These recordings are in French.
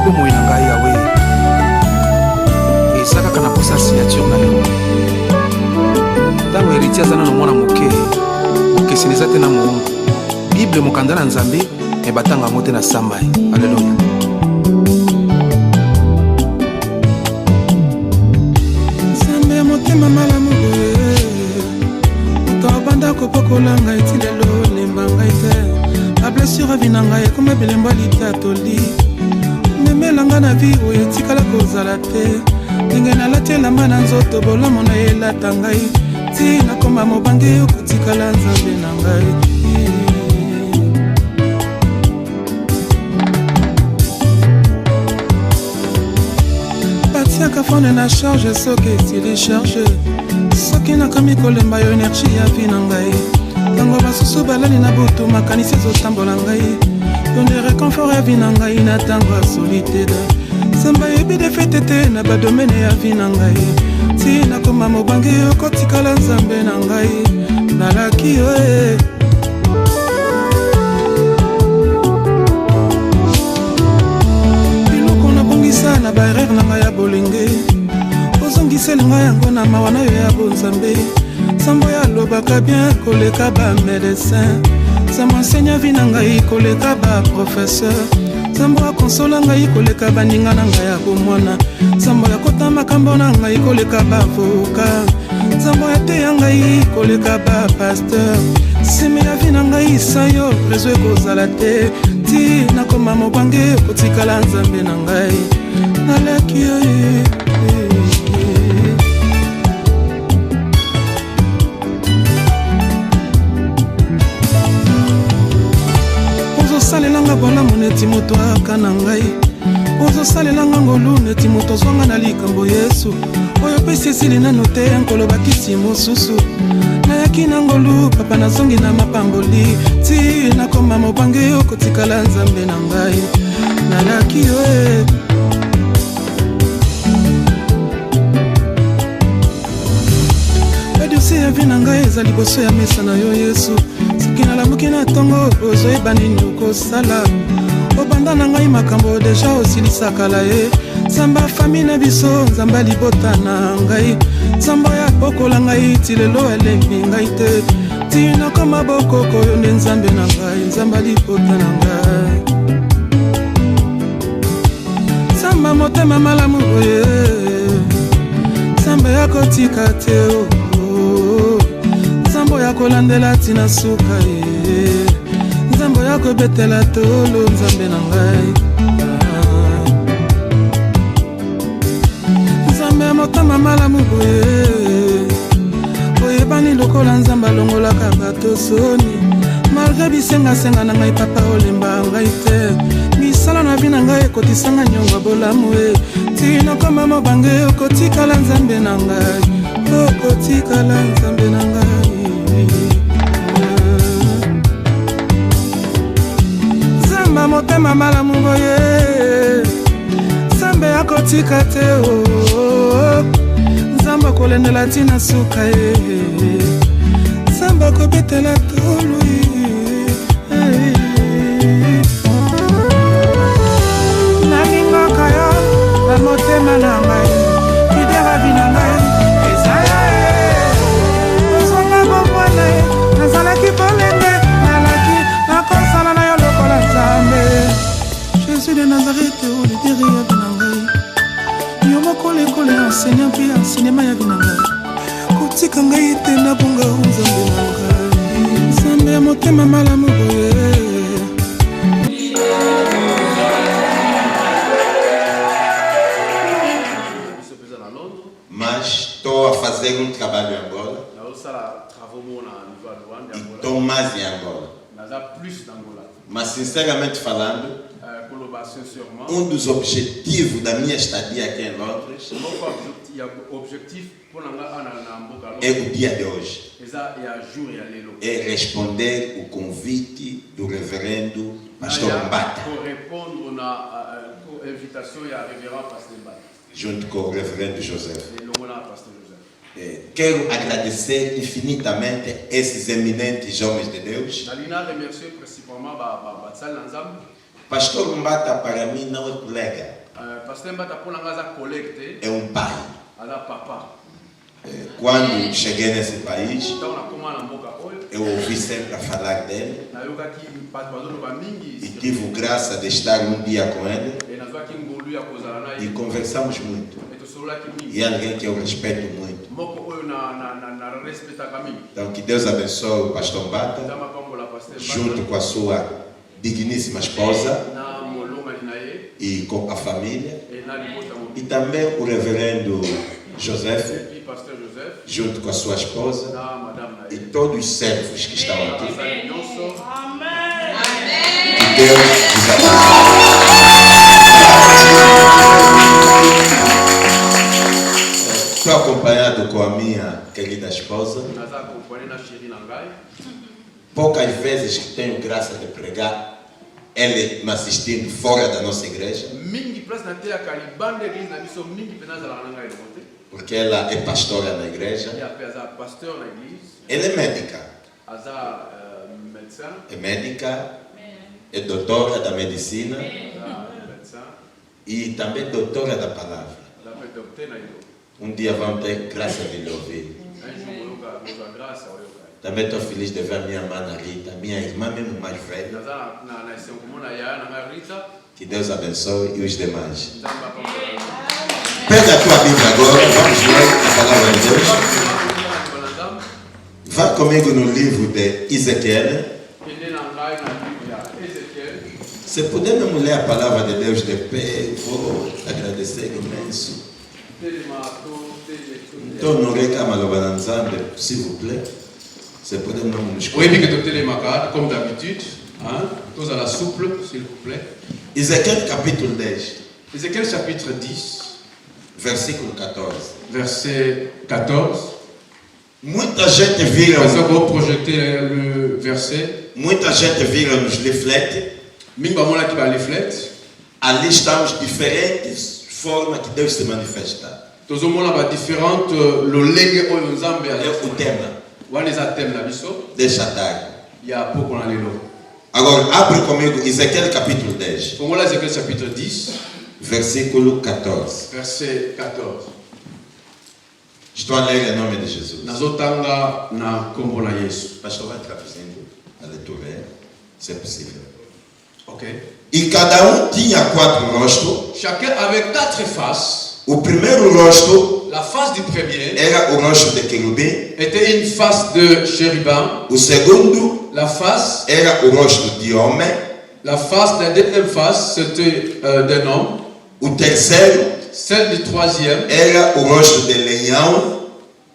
bomoi na ngai yawe eza kaka na posa signature na yo ntango héritier aza nano mwana moke mokeseni eza te na moungu bible mokanda na nzambe ebatanga yango te na samba. Alleluya. nzambe ya motema malamu boye moto abanda kopokola ngai ti lelo lemba ngai te bablessure avi na ngai ekoma bilembo litatoli memelanga na vi oyo etikala kozala te ndenge nalati elamba na nzoto bolamu na elata ngai ti nakoma mobange okotikala nzambe na ngai. batiaka fone na charge soki esili charge soki nakomi kolemba yo energie ya vi na ngai ntango basusu balali na butu makanisi ezotambola ngai yonde réconfort ya vi na ngai na ntango ya solitude samba yebi defete te na badomene ya vi na ngai ti nakoma mobange okotikala nzambe na ngai nalaki yo biloko nabongisa na baerreur na ngai ya bolenge ozongiseli ngai yango na mawa na yo ya bonzambe nsambo ya lobaka bien koleka bamédecin nsambo enseigne vi na ngai koleka baprofesseur nsambo akonsola ngai koleka baninga na ngai ya bomwana nsambo ya kota makambo na ngai koleka bavoka nsambo ya te ya ngai koleka bapasteur nsima ya vi na ngai sa yo rezo ekozala te ti nakoma mobange kotikala nzambe na ngai nalaki yo ozosalelanga bolamu neti moto aka na ngai ozosalelanga ngolu neti moto ozwanga na likambo yesu oyo pesi esili nano te nkolo bakisi mosusu nayaki na ngolu papa nazongi na mapamboli ti nakoma mobange okotikala nzambe na ngai nalaki yo ediosi ya vi na ngai eza liboso ya mesa na yo yesu soki nalamuki na ntongo ozoyeba nini okosala obanda na ngai makambo deja osilisakala ye nzambe afami na biso nzambe libota na ngai nzambe ya bokola ngai ti lelo elembi ngai te ti nakoma bokoko yo nde nzambe na ngai nzambe libota na ngai nzambe motema malamu boye nzambe ya kotika te nzambo ya kolandela tina suka ye nzambo ya kobetela tolo nzambe na ngai nzambe ya motema malamu boye oyebani lokola nzambe alongolaka bato soni malgré bisengasenga na ngai papa olemba ngai te misala na vi na ngai ekotisanga nyongo bolamu ti nakoma mobange okotikala nzambe na ngai okotikala nzambe na ngai nzambe motema malamu boye nzambe akotika te nzambe akolendela ntina suka ye nzambe akobetela tolo nalingaka yo na motema na ngai lidera vi na ngai ezala ozonga bomwana ye nazalaki bolenge nalaki nakosala na yo lokola nzambe jésus de nazareth olideri ya vi na ngai yo moko lekolo ya enseignant mpe ya sinema ya vi na ngai kotika ngai te nabonga nzambe na ngai nzambe ya motema malamu boye mas estou a fazer trabalho em Angola. E estou mais em Angola. Mas sinceramente falando, dos objetivos da minha estadia aqui em Londres é o dia de hoje. É responder o convite do reverendo Pastor Mbata. Junto com o reverendo José. Quero agradecer infinitamente esses eminentes homens de Deus. Pastor Mbata para mim não é colega. é um pai. Quando cheguei nesse país, eu ouvi sempre falar dele e tive graça de estar um dia com ele e conversamos muito. E é alguém que eu respeito muito. Então que Deus abençoe o pastor Mbata junto com a sua digníssima esposa e com a família, e também o reverendo José junto com a sua esposa e todos os servos que estão aqui. Deus os abençoe. Estou acompanhado com a minha querida esposa. Poucas vezes que tenho graça de pregar, ele me assistindo fora da nossa igreja, porque ela é pastora na igreja. Ela é médica. É médica, é doutora da medicina e também doutora da palavra. Um dia vão ter graça de lhe ouvir. Também estou feliz de ver a minha mana Rita, minha irmã mesmo mais velha. Que Deus abençoe e os demais. Pega a tua Bíblia agora, vamos ler a palavra de Deus. Vá comigo no livro de Ezequiel. Se pudermos ler a palavra de Deus de pé, vou agradecer imenso. Então, não reclama lo s'il vous plaît. Se podemos nos comme d'habitude, tous à la souple, s'il vous plaît. Ezequiel capítulo 10. Ézéchiel chapitre 10, versículo 14. verset 14. Muita gente vira, Vous avez projeté le verset. muita gente vira nos leaflets. Mingba mola qui va les flèches. Ali estamos diferentes formas que Deus se manifesta. Tous au monde là différentes le legue o nzambe É o tema wana za thème na biso. desta tarde. Ya pouco na lelo. Agora abre comigo Ezequiel capítulo 10, Pour moi là Ézéchiel chapitre 10, versículo 14. verset 14. Estou a ler em nome de Jesus. Nazotanga na kombo na Yesu. Pastor, vai traduzindo a leitura, se é possível. OK. E cada um tinha 4 rostos. Chacun avait 4 faces. O primeiro rosto La face du premier era o rosto de querubim. était une face de chérubin. O segundo La face, era o rosto de homem. la face, la deuxième face, c'était d'un homme. O terceiro Celle du troisième, era o rosto de leão.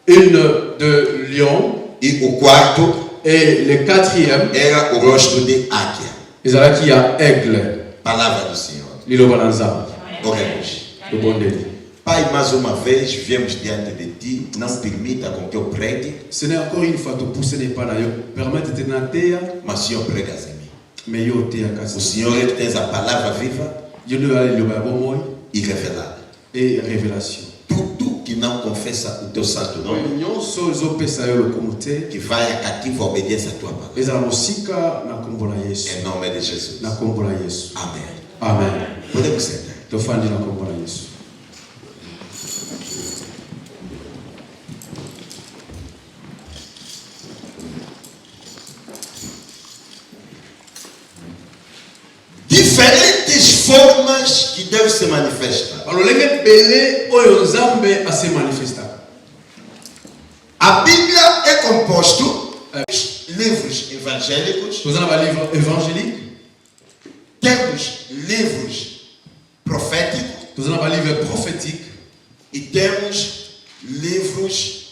une de lion. E o quarto Et le quatrième, era o rosto de águia. Ezalaki ya aigle. Palavra do Senhor. Lilo bananza. Oremos. Le bon délire. Pai, mais uma vez viemos diante de Ti. Não permita com que eu pregue, Ce n'est encore une fois, tu pousses n'est pas là. Permette de nater, mas o Senhor prega em mim. mais yo te O akasi. Senhor é que tens a palavra viva Yo le aller le babo moi e revelada. et révélation. Tudo que não confessa o Teu santo nome, Nyonso ezopesa yo lokomote. que vai a cativo a obediência à Tua palavra. Ezala mosika na kombo na Yesu. Em nome de Jesus. Na kombo na Yesu. Amém. Amen. Podemos sentar. Tofandi na kombo na Yesu. Diferentes formas que Deus se manifesta. Balolenge belé oyo nzambe ase manifesta. A Bíblia é composto de livros evangélicos, Nous avons un livre évangélique, temos livros proféticos nous avons un livre prophétique, e temos livros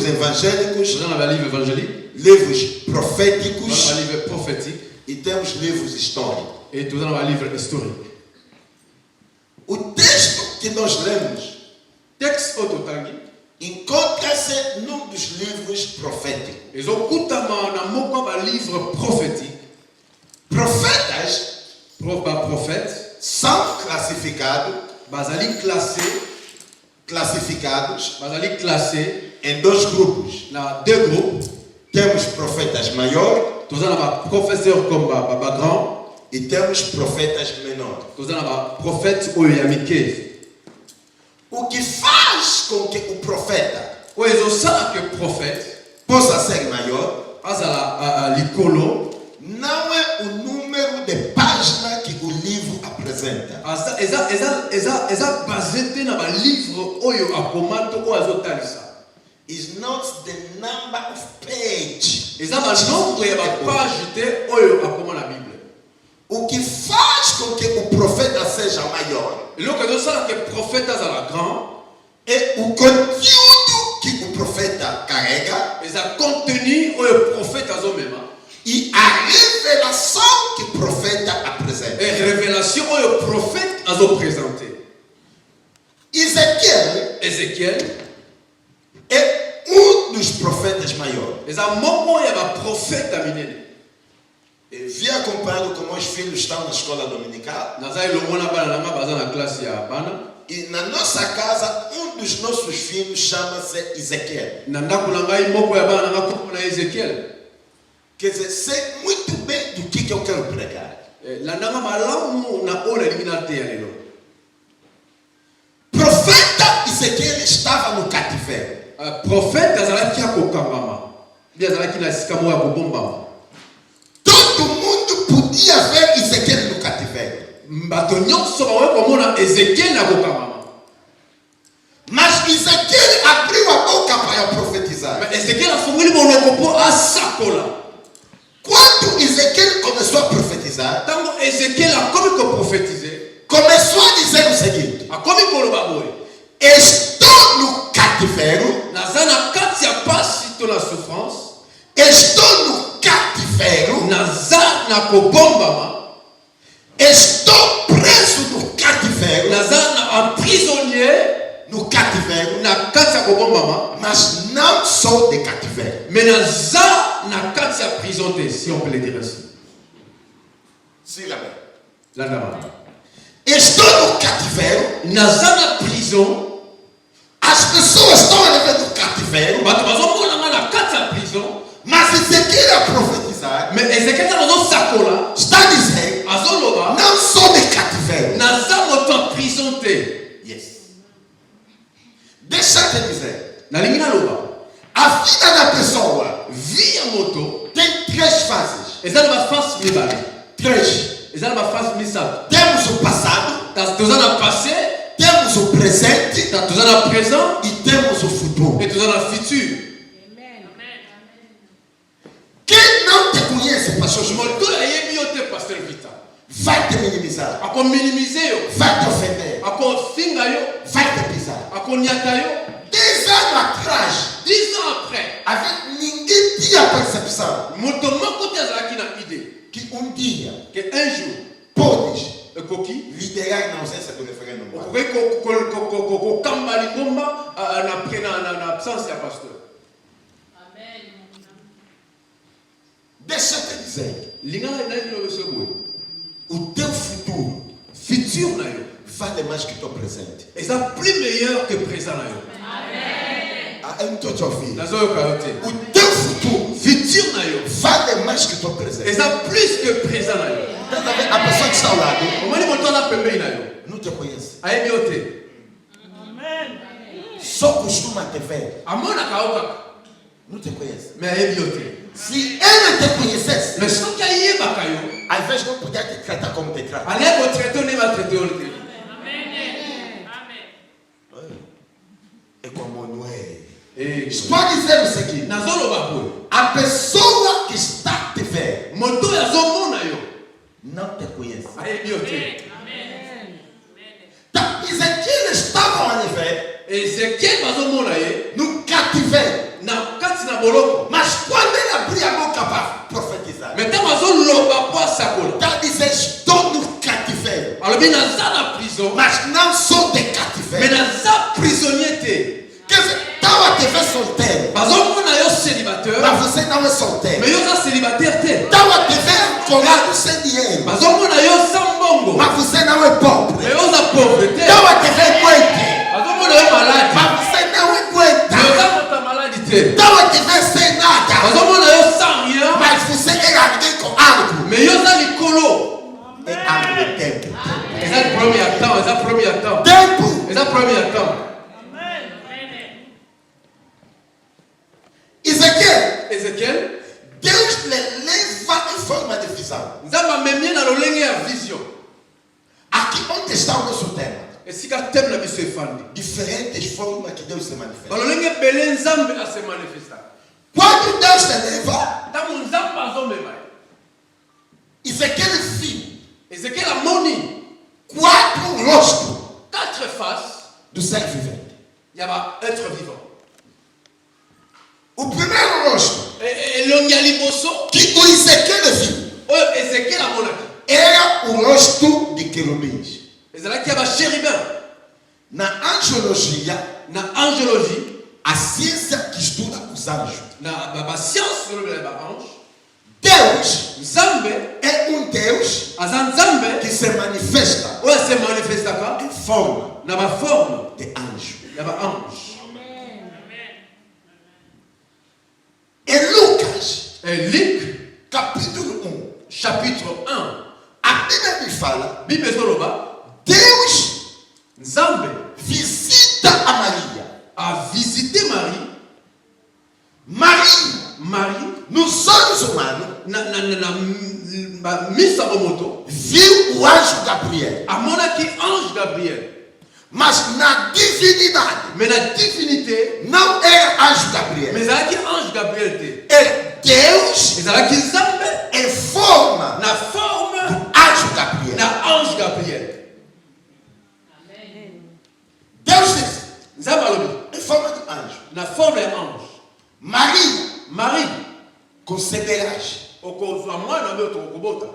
evangélicos, nous avons un livre évangélique, livros nous avons proféticos un livre prophétique e temos livros históricos. et nous avons un livre historique. O texto que nós lemos Texte autotangi, encontra-se num dos livros proféticos. ils ont coûtamment na moko ba livre prophétique. Profetas Prophète, são classificados basali classé em 2 grupos. na deux groupes. Temos profetas maiores Nous avons un professeur comme Baba Grand E temos profetas menores. Prophète ou yamike. O que faz com que o profeta Ou ezosala que prophète possa ser maior azala likolo não é o número de páginas que o livro apresenta. eza basé na ba livre oyo akomato ou azotalisa. Is not the number of pages. Eza ba nombre ya ba page te oyo akoma na Bible. O que faz com que o profeta seja maior E loka ezosala que prophète azala grand é o conteúdo que o profeta carrega eza contenu oyo prophète azomema. e a revelação que o profeta apresenta. Et révélation oyo prophète azo présenter. Ézéchiel é dos profetas maiores. eza moko ya ba prophète minene. E vi acompanhando como os filhos estão na escola dominical. Naza elongona bana nanga baza na classe ya bana. E na nossa casa, dos nossos filhos chama-se Ezequiel. Na ndako na ngai moko ya bana nanga kombo na Ezechiel. Quer dizer, sei muito bem do que eu quero pregar. La ndanga malamu na ona limina te ya lelo. Profeta Ezequiel estava no cativeiro. Prophète azalaki akokangama. Bi azalaki na sika mo ya kobombama. Todo mundo podia ver Ezequiel no cativeiro. Bato nyonso bawe komona Ezechiel akokangama. Mas Ezequiel abriu a boca para profetizar. Mas Ezechiel afunguli monoko po asakola. Quando Ezequiel começou a profetizar, Tango Ezechiel akomi ko profetiser, começou a dizer o seguinte: akomi koloba boye. estou no cativeiro, Naza na kati ya pasi to na souffrance. estou no cativeiro, Naza na kobombama. estou preso no cativeiro, Naza na prisonnier no cativeiro, na kati ya kobombama. mas não sou de cativeiro. Mais naza na kati ya prison te, si on peut le dire ainsi. Siga bem. Landama. Estou no cativeiro, Naza na prison. as pessoas estão a viver no cativeiro, Bato bazomona nga na kati ya prison. mas Ezequiel a profetizar Mais Ezechiel azosakola. está dizendo: Azoloba. não sou de cativeiro. Naza moto ya prison te. Yes. Deixa eu te dizer, Nalingi naloba. a vida da pessoa Via moto. tem três fases. Eza na ba face mibale. Três. Eza na ba face misato. Temos o passado, Toza na passé. temos o presente Toza na présent. e temos o futuro. Et toza na futur. Quem não te conhece, pastor João, Moto ya yebi yo te pasteur Vita. vai te minimizar, Ako minimiser yo. vai te ofender, Ako finga yo. vai te pisar. Ako nyata yo. 10 anos atrás, 10 ans après. ninguém tinha percepção Moto moko te azalaki na idée. que dia Que un jour. podes Ekoki. liderar na ausência do referendo. Okoki kokamba lingomba na absence ya pasteur. Deixa eu te dizer, Lingala na yo seboye. o teu futuro Futur na yo. vale mais que o teu presente. Eza plus meilleur que présent na yo. Eu não estou te ouvindo. Nazo yo kayote. O teu futuro Futur na yo. vale mais que o teu presente. Eza plus que présent na yo. A pessoa que está ao lado Omani moto na pembeni na yo. não te conhece. Ayebi yo te. Só costuma te ver. Amona kaoka. Não te conhece. Mais ayebi yo te. Se ele te conhecesse, Mais soki ayebaka yo. ao invés de não poder te tratar como te trata. Ale kotraite o ne va traite yo te. É como não é. Estou Estou dizendo o seguinte: nazoloba boye. a pessoa que está te ver Moto yazomona yo. não te conhece. Ayebi yo te. Então, Ezequiel estava a ver Ezechiel bazomona ye. no cativeiro. Na kati na boloko. Mas quando ele abria a boca para profetizar, Mais ntango azoloba po asakola. está a dizer: estou no cativeiro, alobi naza na prison. mas não sou de Mais cativeiro. naza prisonnier te. Quer dizer, estava a te ver solteiro, Bazomona yo célibataire. mas você não é solteiro. Mais yo za célibataire te. Estava a te ver colado sem dinheiro, Bazomona yo sa mbongo. mas você não é pobre. Mais yo za pauvre te. Estava a te ver doente, Bazomona yo malade. mas você não é Mais yo doente. za mota malade te. Estava a te ver sem nada, Bazomona yo sans rien. mas você era alguém com algo. Mais yo za likolo. tempo. Eza premier temps, eza premier temps. Tempo. Eza premier temps. Ezequiel, Deus le leva em forma de visão. Nzamba memie na lolenge ya vision. Aqui onde está o nosso tema? Esika tem na biso efandi. Diferentes formas que Deus se manifesta. Balolenge bele nzambe a se manifestar. Quando Deus te leva, Ntango nzambe azomema. Ezequiel viu Ezekiel amoni 4 rostos 4 faces do ser vivente. ya ba être vivant. O primeiro rosto Elongi ya liboso que o Ezequiel viu oyo Ezekiel amonaki era o rosto de querubins. ezalaki ya bachérubin. Na angiologia, Na angiologie, a ciência que estuda os anjos, na bascience olobela ya baange, Deus nzambe é um Deus aza nzambe que se manifesta oyo se manifestaka em forma na baforme de anjo. ya baange. Em Lucas, Luc capítulo 1, chapitre 1, a Bíblia me fala, bible ezoloba Deus nzambe visita a Maria. a visité Marie. Marie, nos olhos humanos, na misa bomoto viu o anjo Gabriel. amonaki ange Gabriel, Mas na divindade, mais na divinité não era anjo Gabriel. mais ezalaki ange Gabriel te, Era Deus ezalaki nzambe em forma na forme anjo Gabriel. na ange Gabriel. Deus disse, Nzambe alobi em forma de anjo. na forme ya ange. Maria, Marie conceberás. okozwa mwana oyo tokobota.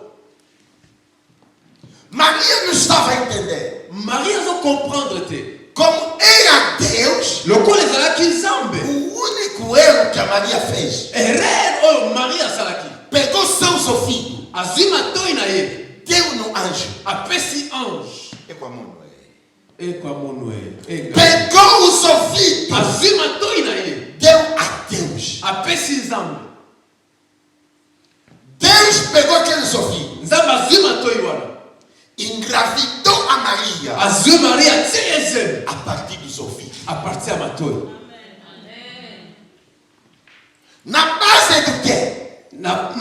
Maria não estava a entender Marie azo comprendre te como era Deus lokola ezalaki nzambe. o único erro que a Maria fez. Erreur oyo Marie asalaki, Pegou seu filho, azwi matoi na ye deu no anjo. apesi ange. É com a mão, Ekwamono ye pegou o seu filho, azwi matoi na ye deu a Deus. apesi nzambe. Deus pegou aquele seu filho, Nzambe azwi matoi wana engravidou a Maria azwi Marie atie ye zemi a partir do seu filho. a partir ya matoi. Na base do quê? Na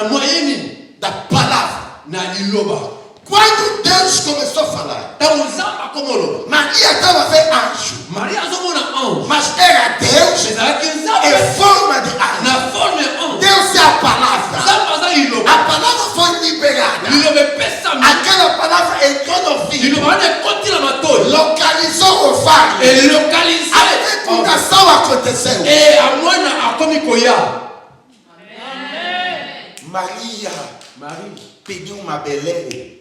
moyen nini? Da palavra. Na liloba. Quando Deus começou a falar, Ntango nzambe akomoloba, Maria estava a ver anjo, Marie azomona ange, mas era Deus ezalaki nzambe em forma de anjo. na forme ya ange. Deus é a palavra. Nzambe aza liloba, A palavra foi liberada. liloba epesami, Aquela palavra entrou no ouvido, liloba wana ekoti na matoi, localizou o ovário. elokalize, A fecundação aconteceu. e amwana akomi koya. Maria Marie pediu uma beleza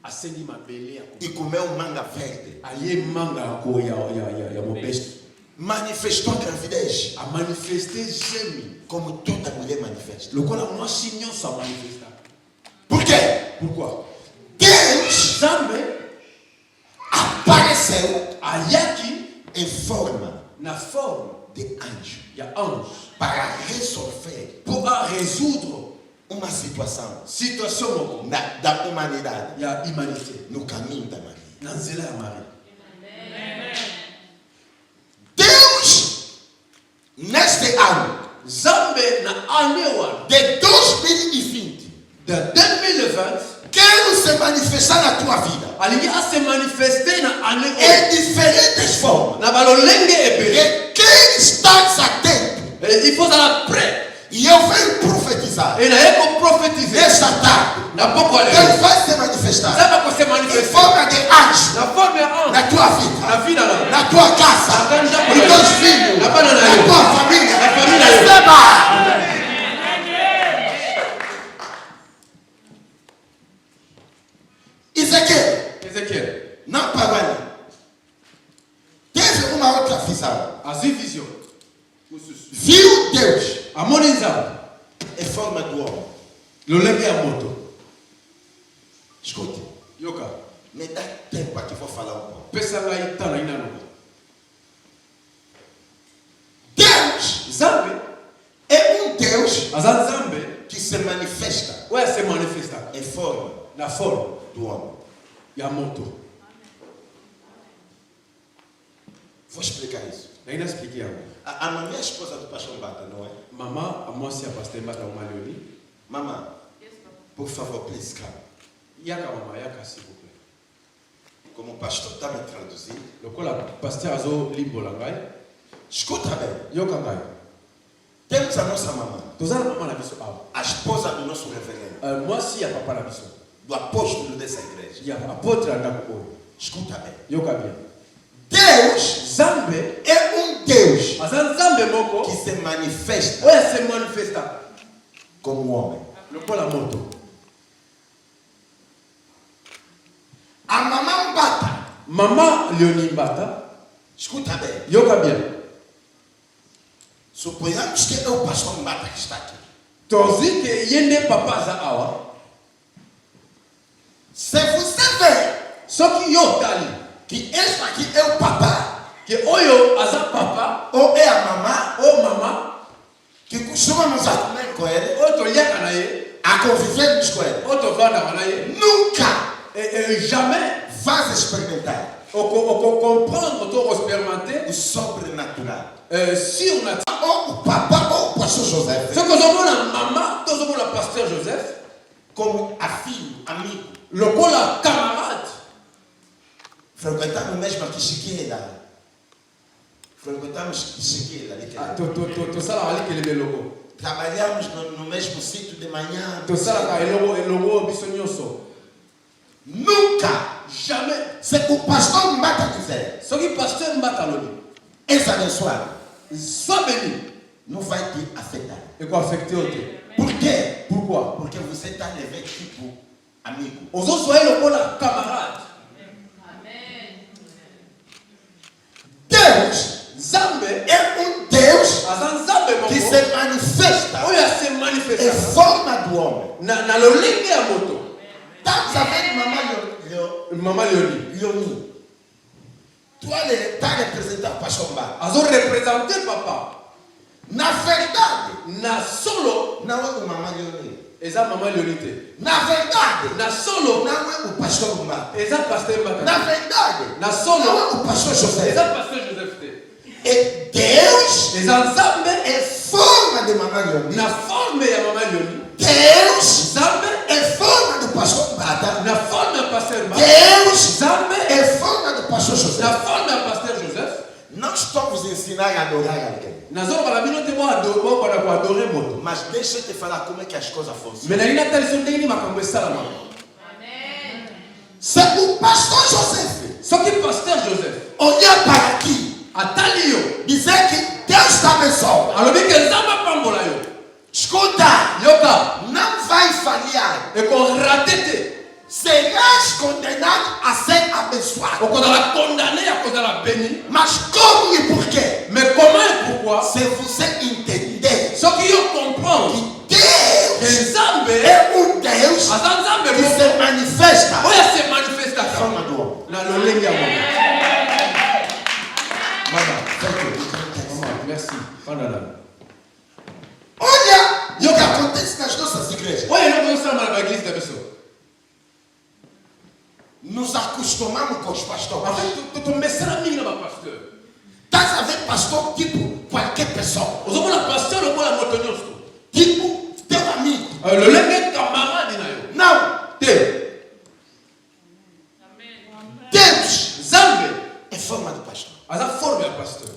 asengi mabele ya e comeu manga verde. aye manga ya mobeso, Manifestou a gravidez amanifeste gemi como toda mulher manifesta. lokola mwasi nyonso amanifesta. Por quê? Pourquoi? Deus Nzambe apareceu ayaki em forma na forme de anjo ya ange para resolver pour résoudre uma situação situation moko da humanidade ya humanité no caminho da Maria. na nzela ya Marie. Deus, neste ano Nzambe na année wana de 2020, de 2020 quero se manifestar na tua vida alingi ase manifester na année oyo em diferentes formas. na balolenge ebele. E quem está atento, Il faut aller prêt. e eu venho profetizar Et naye ko prophétiser nesta tarde, na poko ale. Deus vai se manifestar Nzambe ko se em manifester forma de anjo na forme ya ange na tua vida, na vida na na tua casa, nos teus filhos, na bana na na yo tua família. na família yo. Receba! Ezekiel Não parou ali. Teve uma outra visão. azwi vision. Viu Deus Amoni Nzambe em forma do homem. lolenge ya moto. Escute, Yoka me dá tempo aqui, vou falar um pouco. pesa ngai tala ina no. Deus Nzambe é um Deus aza Nzambe que se manifesta oyo se manifesta em forma na forme douane. Yamoto. Vou explicar isso. Ainda expliquei. A mamãe é a esposa do pastor Mbata, não é? Maman, a moi, si a pasteur Mbata ou Malioni. Mamãe, por favor, please come. Yaka maman, yaka s'il vous plaît. Como o pastor está me traduzindo. Le quoi la pasteur azo limbo langai. Escuta bem. Yoka ngai. Temos a nossa mamãe. Tozala maman na biso awa. A esposa do nosso reverendo. Moi, si a papa na biso. Do apóstolo dessa igreja. Ya apôtre andako oyo. Escuta bem. Yoka bien. Deus Zambe é Deus azan zambe moko que se manifesta oya se manifesta como homem. le quoi la moto. A mamãe Mbata. Maman Léonie Mbata. Escuta bem. Yoka bien. Suponhamos que é o pastor Mbata que está aqui. Tozi que yende papa za awa. Se você vê Soki yo tali que este aqui é o papá que oyo aza papa ou é a mamã o mama que costumamos a comer com ele, oyo toliaka na ye a convivermos com ele, oyo tovandaka na ye nunca jamais vais experimentar comprendre to expérimenter o sobrenatural. surnaturel. Ou o papá ou o pastor Joseph, Soki ozomona mama tozomona pasteur Joseph como a filho, amigo, lokola camarade frequentamos mesmo aqui Chiqueira. Frequentamos Chiqueira. tosalaka likelebe eloko Trabalhamos no mesmo sítio de manhã. tosalaka elongo biso nyonso. Nunca. Jamais. Se o pastor Mbata quiser, Soki pasteur Mbata alobi és abençoado, sois béni não vai te afetar. ekoaffecte yo te. Por quê? Pourquoi? Porque você está levando tipo amigo. ozozwa ye lokola camarade. Deus Zambe é Deus aza nzambe que moko se manifesta oyo ase em manifesta forma do homem. na lolenge ya moto. Estamos a ver Mama Léonie Leoni. Tu está a representar o pastor Mbata. azo représente papa Na verdade, na solo não é o mamãe Leoni. eza mama Léonie te. Na verdade, Na solo não é o pastor Mbata. eza pasteur Mbata. Na verdade, Na não solo é o pastor José. eza pasteur Joseph te. É Deus eza nzambe em forma de mamãe Leoni. na forme ya mama Léonie. Deus Nzambe em forma do pastor Mbata. na forme ya pasteur Mbata. Deus Nzambe em forma do pastor José. na forme ya pasteur Joseph. Não estou vos ensinar a adorar alguém. nazoloba bino te bokona koadore moto. Mas deixa eu te falar como é que as coisas funcionam. me nalingi natalisa ndenge nini makambo esalama. Se o pastor José soki pasteur Joseph olhar para aqui, atali yo dizer que Deus está abençoando, alobi ke nzambe apambola yo, escuta, yoka não vai falhar. ekorate te. Serás condenado a ser abençoado. okozala condamné ya kozala béni. Mas como e por quê? mais comment et pourquoi? Se você entender soki yo comprendre que ke Deus nzambe é Deus aza nzambe que moko se manifesta oyo ase em manifestaka forma do homem. na lolenge ya mama. Mama, Merci. olha o que acontece nas nossas igrejas. oyo eloko osalama na baeglise na biso. Nos acostumamos com os pastores. En fait, tomesana mingi na bapasteur. Estás a ver pastor tipo qualquer pessoa. ozomona pasteur lokola moto nyonso. Tipo teu amigo. lolenge camarade na yo Não. te. Deus Nzambe em forma de pastor. aza forme ya pasteur.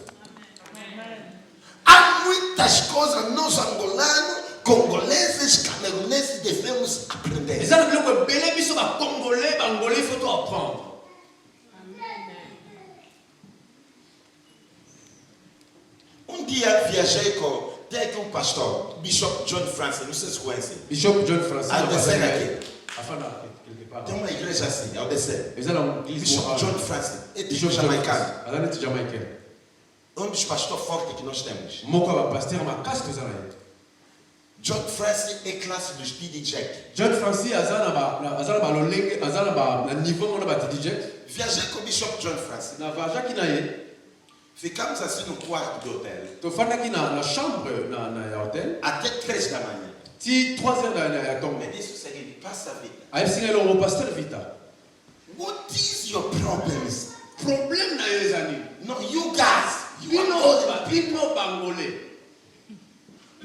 Há muitas coisas nós angolanos, congoleses, cameruneses devemos aprender. eza na biloko ebele biso bacongolais bangolais il faut to apprendre. Um dia viajei com tem aqui um pastor, Bishop John Francis, não sei se conhece. Bishop John Francis Ao descer aqui. afana quelque part. Tem uma igreja assim, ao descer. eza na église Bishop John Francis, é tipo Bishop jamaicano. aza neti jamaïcain. Um dos pastores fortes que nós temos. moko ya bapasteur makasi toza na ye. John Francis é classe dos TD Jack. John Francis aza na balolenge aza na niveau moko na batidi jet. Viajei com o Bishop John Francis. na vajaki na ye Ficamos assim no quarto do hotel. tofandaki na chambre ya hotel Até 3 da manhã. ti 3 heures ya Me ntongo. disse o seguinte: Pastor Vita. Ayesinga lo pasteur Vita. What is your problems? Problème na les amis. No, you guys. You are all Bino bangolais.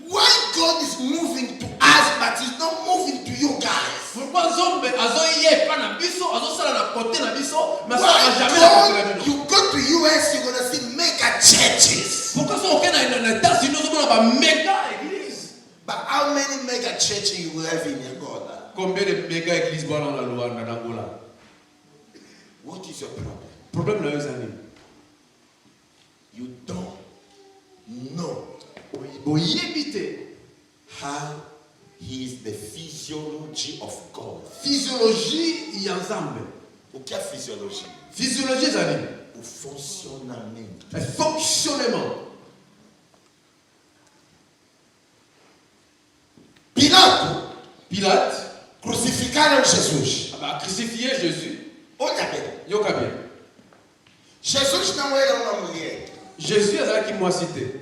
Why God is moving to us, but He's not moving to you guys? Pourquoi Zombe azoye pa na biso, azosala na côté na biso, mais ça Why va jamais na côté na God, biso. you go to US, you're gonna see mega churches. Pourquoi ça aucun na États-Unis on ba méga église? But how many mega churches you have in Angola? Combien de méga églises voilà na Luanda na Angola? What is your problem? Problème na les amis. You don't know how He is the physiology of God. Physiologie ya Nzambe. O que é physiologie? Physiologie zali. O funcionamento. Le fonctionnement. Pilate crucificaram Jesus. a crucifié Jésus. Olha bem. Yoka bien. Jesus não era uma mulher. Jésus est qui m'a cité.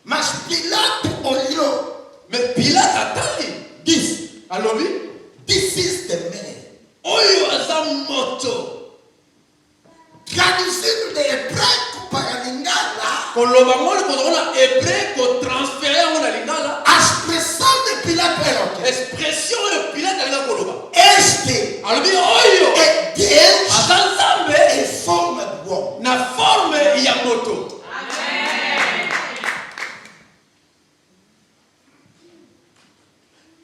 Mas Pilato olhou. Mais Pilate attendait. Disse. Alors oui. This is the man. Oyo azamoto. Traduzindo de hebraico para lingala. Koloba ngoli kodona hébreu ko transférer ngona lingala. A expressão de Pilato era o quê? Expression de Pilate alinga koloba. Este Alors oui oyo. é Deus Azanzambe em forma de homem. na forme ya moto.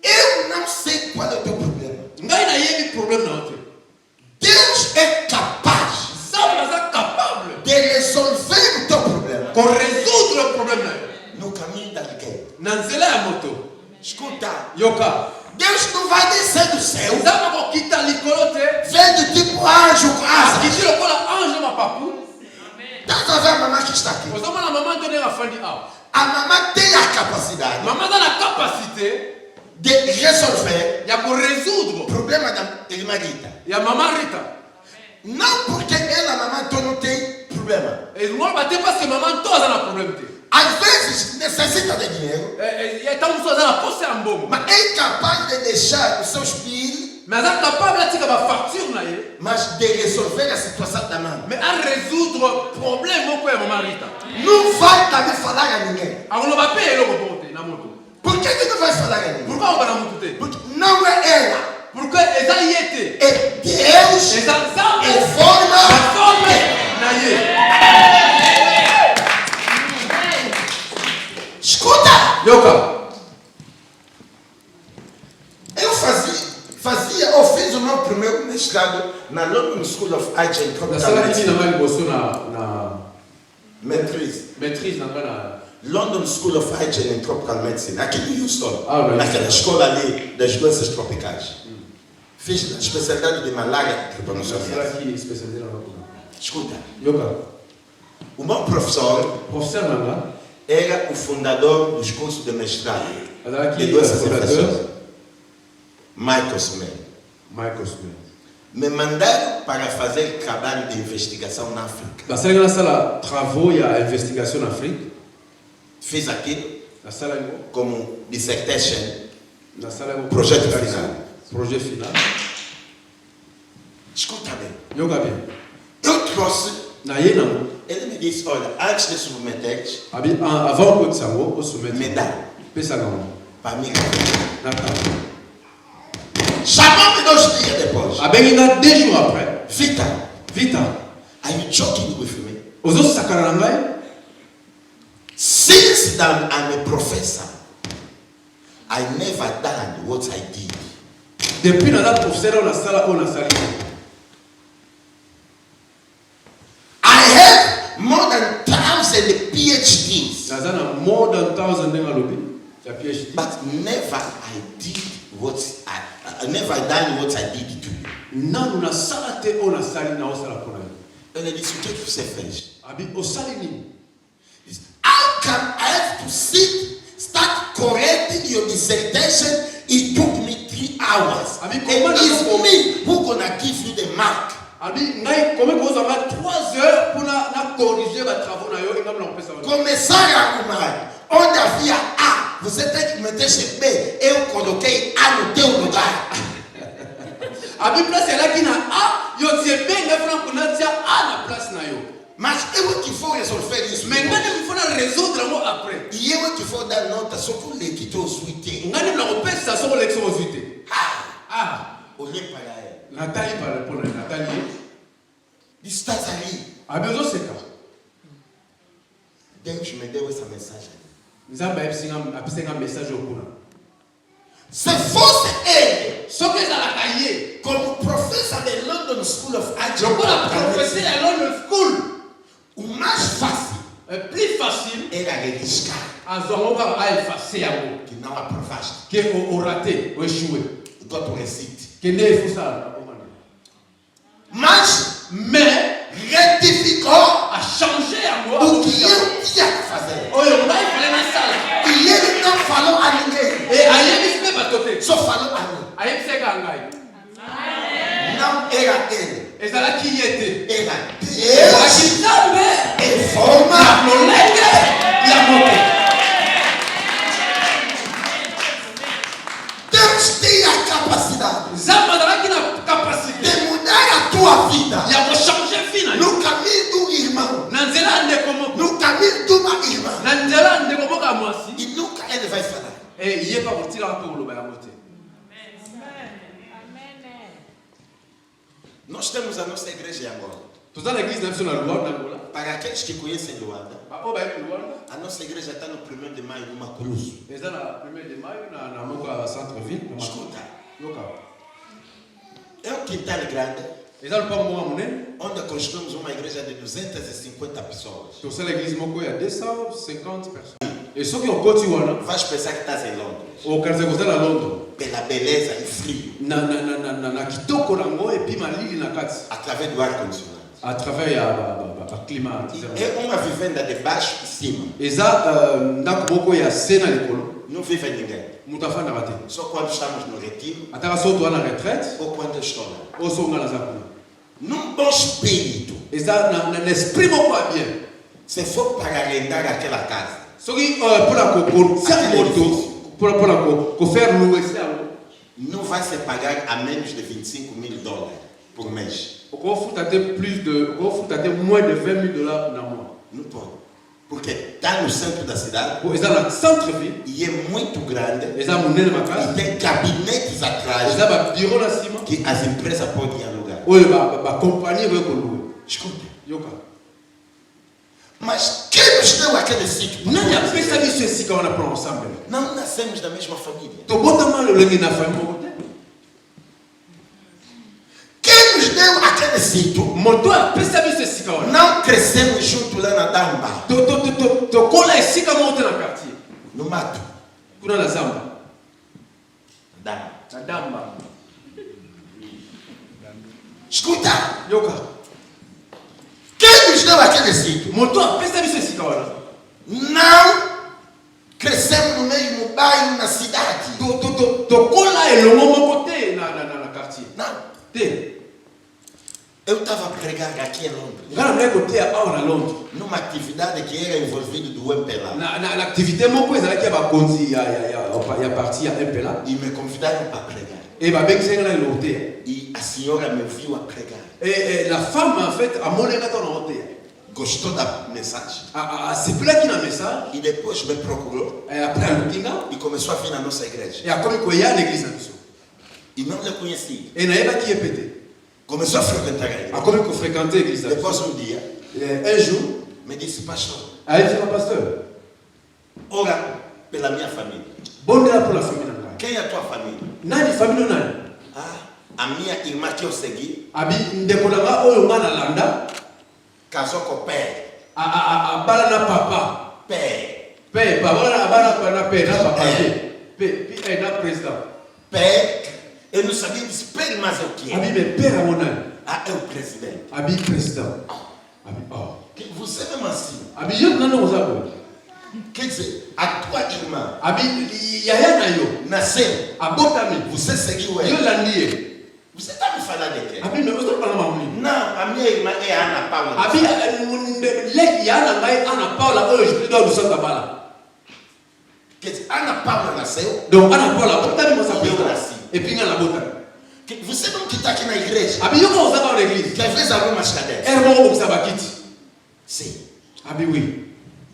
Eu não sei qual é o teu problema. Ngai na yebi problème na ote. Deus é capaz Zamba za capable de resolver o teu problema ko résoudre le problème na yo. no caminho da alguém. Na nzela ya moto. Escuta, Yoka. Deus não vai descer do céu. Nzamba ko kita likolo te. Vendo tipo anjo com asas. Akiti lokola ange mapapu. Estás a ver a mamãe que está aqui? Ozomona maman tone afandi awa. A mamãe tem a capacidade Maman za na capacité de resolver ya ko résoudre o problema da irmã Rita. ya maman Rita. Não porque ela, mamãe, tu não tem problema. Et moi baté parce que maman toza na problème te. Às vezes necessita de dinheiro, Ya tamu soza na poste ya mbongo. mas é incapaz de deixar os seus filhos, Mais aza capable atika ba facture na ye. mas de resolver a situação da mãe. Mais à résoudre problème moko ya maman Rita. Não vai também falar a ninguém. Akoloba pe eloko bonte na moto. Por que não vai falar a ninguém? Pourquoi on va na moto te? Porque não é ela, Pourquoi eza yete? é Deus Eza Nzambe em na forma. forme na ye. Escuta, Yoka. eu eu fiz o meu primeiro mestrado na London School of Hygiene Tropical Nasala kimi Medicine. na ngai liboso na Maîtrise. na ngai na London School of Hygiene and Tropical Medicine, aqui em Houston, Ah, bem. naquela escola ali das doenças tropicais. Fiz a especialidade de malária e tripanossomia. nasala ki spécialisé na ngai. Escuta, Yoka. o meu professor Professeur na ngai era o fundador dos cursos de mestrado azala de ki doenças infecciosas. fondateur Michael Smith. Michael Smith. Me mandaram para fazer trabalho de investigação na África. Nasala na sala travaux ya investigation en Afrique. Fiz aquilo Nasala ngo como dissertation. nasala ngo Projeto final. Projet final. Escuta bem. Yoka bien. Eu trouxe, Na ye na ngo. ele me disse, olha, antes de submeter, Abi avant ko tsango ko soumettre. me dá Pesa na ngo. para mim. Na ta. Chamou-me 2 dias depois. Abengi nga 2 jours après. Vita, Vita. are you joking with me? Ozo sakana na ngai. Since that I'm a professor, I never done what I did. Depuis na professeur na sala o na sali. I have more than 1,000 PhDs, Nazana more than 1,000 ndenga lobi. Ya PhD. but never I did what I never done what I did to you. Nanu na sala te o na sali na o sala pona. And it is to take yourself. Abi o sali ni. How come I have to start correcting your dissertation? It took me 3 hours. I mean, And comment it's you- me who gonna give you the mark. Abi ngai kome ko zama 3 heures pour na corriger ba travaux na yo ingam na pesa. Começar a arrumar onde havia A, vous êtes mettez chez B et vous coloquez A noté au regard. Abi place là qui na A, yo tie B na franc pour na tia A na place na yo. Mais et vous qu'il faut résoudre isso. Mais ngani il faut résoudre moi après. Il y a qu'il faut dar note surtout les qui t'ont souhaité. Ngani na kopesa so l'élection ozuité. Au lieu par là. Nathalie parle pour Nathalie. Distazali. Abi ozo seka. Dès que je me donne ce message. Nzamba episinga un message au kuna. C'est faux, c'est elle. Ce que ça la cahier. Comme professeur de London School of Art. Je peux la professeur de London School. Ou marche facile. Plus facile. Et la rédition. Azonga a effacé à vous. Qui n'a pas professeur. Qui au raté, au échoué. D'autres récites. Qui n'est pas ça. Marche. Mais. Rectifions. A changé à moi. Ou qui est bien fait. Oh, il va aller dans la salle. Il y a le temps fallo annuler. Et aïe, il se met à côté. Sauf fallo annuler. Aïe, c'est gangaï. Non, era elle. Et ça là qui était. Era Deus. Et forma. Deus tem a capacidade de mudar a tua vida no caminho do irmão, no caminho de uma irmã. E nunca ele vai falar. Nós temos a nossa igreja em Angola. Para aqueles que conhecem Luanda, a nossa igreja está no 1º de maio, numa cruz. Escuta. É um quintal grande, onde construímos uma igreja de 250 pessoas. Vais pensar que estás em Londres. Pela beleza e frio. Através do ar-condicionado. À travers le climat. É uma vivenda de baixo e cima. Não vive ninguém. Só quando estamos no retiro ou quando eu estou lá. Num bom espírito. Se for para arrendar aquela casa, não vai se pagar a menos de $25,000 por mês. Moins de $20,000 par mois. Não pode. Porque está no centro da cidade. E é muito grande. E tem gabinetes atrás que as empresas podem alugar. Escuta. Mas quem nos deu aquele sítio? Não nascemos da mesma família. Quem nos deu aquele sítio? Não crescemos junto lá na Damba. No mato. Damba. Escuta. Quem nos deu aquele sítio? Não crescemos no mesmo bairro, na cidade. Não. Eu estava a pregar aqui em Londres. Numa atividade que era envolvida do MPLA. E me convidaram para pregar. E a senhora me viu a pregar. Et la femme, en fait, a monné la tonne. Gostou da mensagem. C'est plus là qu'il y a un message. E depois me procurou. Et après, e começou a vir na nossa igreja. Et a comme il y a l'église. E não le conhecia. Et n'a pas qui est pété. Começou a frequentar a igreja. A comme il fréquentait l'église. Depois dia. Un jour. Me disse, pastor. Elle dit, pasteur. Ora pela minha família. Bonne là pour la famille. Quem é a tua família? Nani famille nani? A minha irmã que eu segui. Abi ndekolanga oyo ngana landa. Casou com o pé. Bala na papa. Pé. Pé, bala na pé, na papa. Pé, na président. Pé. Eu não sabia dizer, mas é o que é. Abi me pé a monani. É o presidente. Abi président. Abi você mesmo assim. Abi eu não usava. Quer dizer, a tua irmã. Abi yaya na yo. Nasceu. Abotami. Você seguiu ela. Eu landie. Você está me falando de quê? Abi me estou falando mamãe. Não, a minha irmã é Ana Paula. Abi le yana ngai Ana Paula hoje te dou do Santa Bala. Donc, on a pas la bota, mais on s'appelle et puis on a la bota. Vous savez qui t'a qui na igreja? Ah, bien, on s'en va à l'église. Qui a fait ça avec Machkadès? Elle va au Sabakiti. Si. Ah, bien, oui.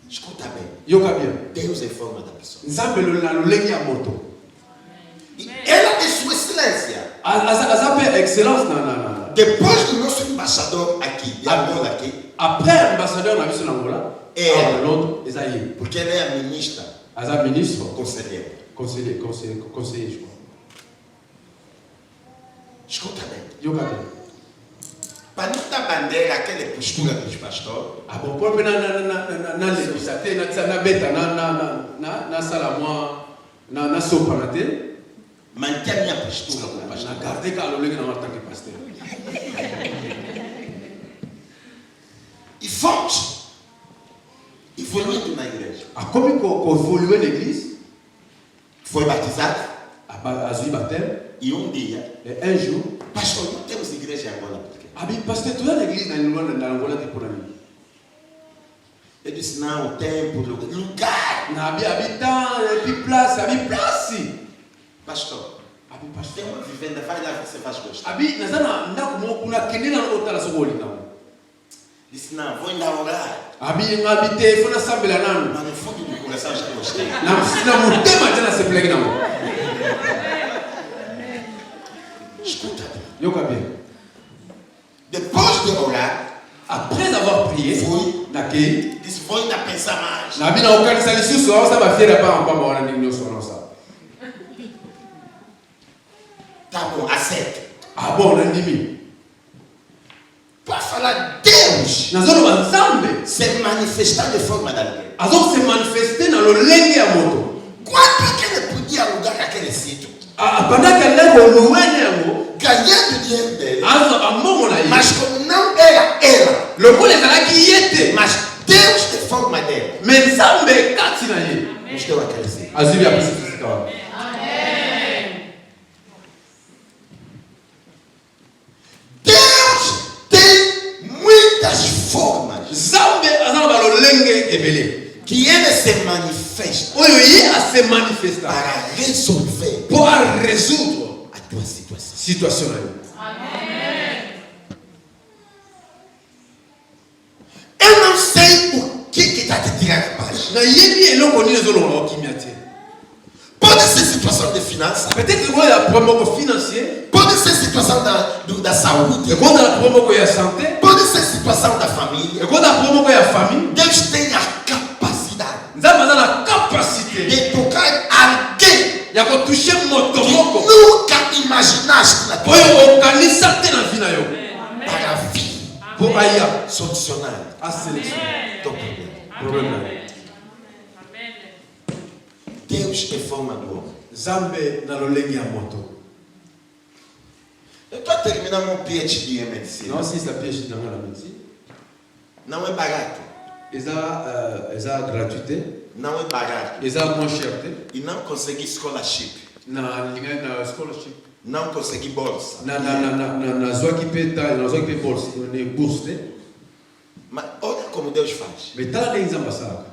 Je compte bien. Yoka bien. Deus est fort, madame. Nzambe lo lengi ya moto. Elle a des sous excelência. Azape excellence na. Depois do nosso embaixador aqui, de Angola aqui. Après ambassadeur na biso na Angola. Et l'autre, Esaïe. Porque ele é a ministra. Aza ministre. Conselheiro. Conseiller, je crois. Escuta bem. Yoka bien. Para não dar bandeira aquela postura dos pastores. Ah bon, pour na legislaté na beta na salamoi na sopanate. Mantenha a minha postura como Na pastor. garder ka lo lengi na tant que pasteur. E fonte. Evoluindo na igreja. A como ko évoluer l'église, Foi batizado. a zui baptême E dia, et un jour, pastor, não temos igreja em Angola. Por quê? abi pasteur tu l'église na Angola de pour ami. Ele disse, não, o tempo, lugar. Na abi habitant et puis place. Pastor, Abi tem pasteur. uma vivenda, vai lá, você vai gostar. Abi nazana ndako mo kuna kende na otala sokoli na. Disse, não, vou ainda orar. Abi ngabite fona sambela nanu. Mas no fundo do coração já gostei. Na mutema tena se plege na. Escuta. Yoka bien. Depois de orar, Après avoir prié, fui, nakei disse, vou ainda pensar mais. na bina okanisa lisusu awasa bafiera pa mpamba wana ndingi nyonso wana osala. Tá bom, aceita. Ah bon, nandimi. Para falar Deus Nazoloba Nzambe se manifestar de forma d'alguém. azok se manifester na lolenge ya moto. Quanto que ele podia alugar aquele sítio? Pendant que ndeko luwene yango Ganhando dinheiro dele. azo amongo na ye. Mas como não era ela, Lokola ezalaki ye te. mas Deus de forma dela, Me Nzambe kati na ye. nos deu aquele sítio. Azwi ya pesi fisika wana. Deus tem muitas formas Nzambe aza na balolenge ebele. que ele se manifesta Oyo ye ase manifesta para resolver pour résoudre a tua situação. situation na yo. Eu não sei o que está te tirando a paz. Na yebi eloko nini ezolonga okimia te. Pode ser situação de finanças, Peut-être que ya problème financier, pode ser situação da saúde, et quand on a problème ya santé, pode ser situação da família. et quand on a problème ya famille, Deus tem a capacidade Nzambe aza na capacité de tocar alguém ya kotouche moto que moko nunca imaginaste na tua oyo okanisa te na vie na yo para vir po aya solucionar asélectionner teu problema. problème na yo. Deus é forma do homem. Nzambe na lolenge ya moto. Eu estou terminando meu PhD em medicina. Non, si ça piège dans la médecine. Não é barato. Eza gratuité, Não é barato. eza moins cherté. E não consegui scholarship. Na scholarship. Não consegui bolsa. Na zwaki pe ta, na zwaki pe bourse, ne bourse te. Mas olha como Deus faz. Mais tala de Nzambe asala.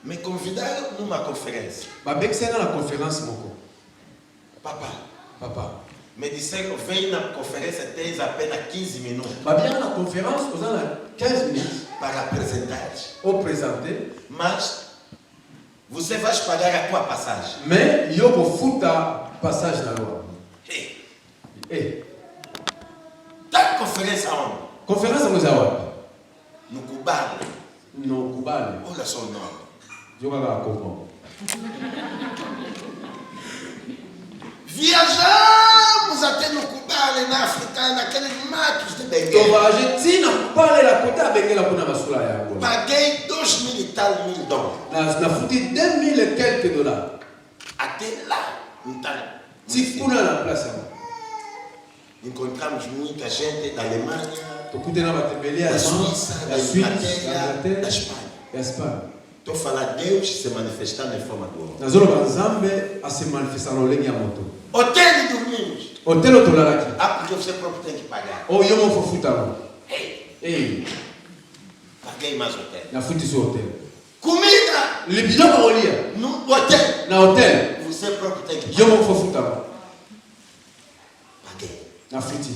Me convidaram numa conferência. Babekisanga na conférence moko. Papa, me disseram, vem na conferência, tens apenas 15 minutos Babianga na conférence, oza na 15 minutes para apresentar. au présenter, Mas você vai pagar a tua passagem. mais yo kofuta passage na yo. Hey, Eh, tá conferência onde? conférence yango eza wapi? No Cubano. No Kubale. Olha só o nome. Yo kaka comprendre. Viajamos até no Cubano, na África, naqueles matos de Benguela. Tovaje tina kubalela kota bengela kuna basula ya yango. Paguei 2.000 e tal mil dólares. Na futi 2000 et quelques dollars. Até lá, então, Ti kuna na place yango. encontramos muita gente da Alemanha, Tokutena batembeli ya da Allemagne, Suíça, da ya Suisse, Inglaterra, ya da Angleterre, Espanha. ya Espagne. Estou a falar Deus se manifestando em forma do homem. Nazoloba Nzambe ase manifesta na lolenge ya moto. Hotel e dormimos. Hotel otolalaki. Ah, porque você próprio tem que pagar. O yo moko futa ngo. Ei, Eh, paguei mais hotel. na futi so hotel. Comida. Le bilan qu'on lit. No hôtel. Na hôtel. Vous êtes propre technique. Yo mon fofu ta. Ok. Na friti.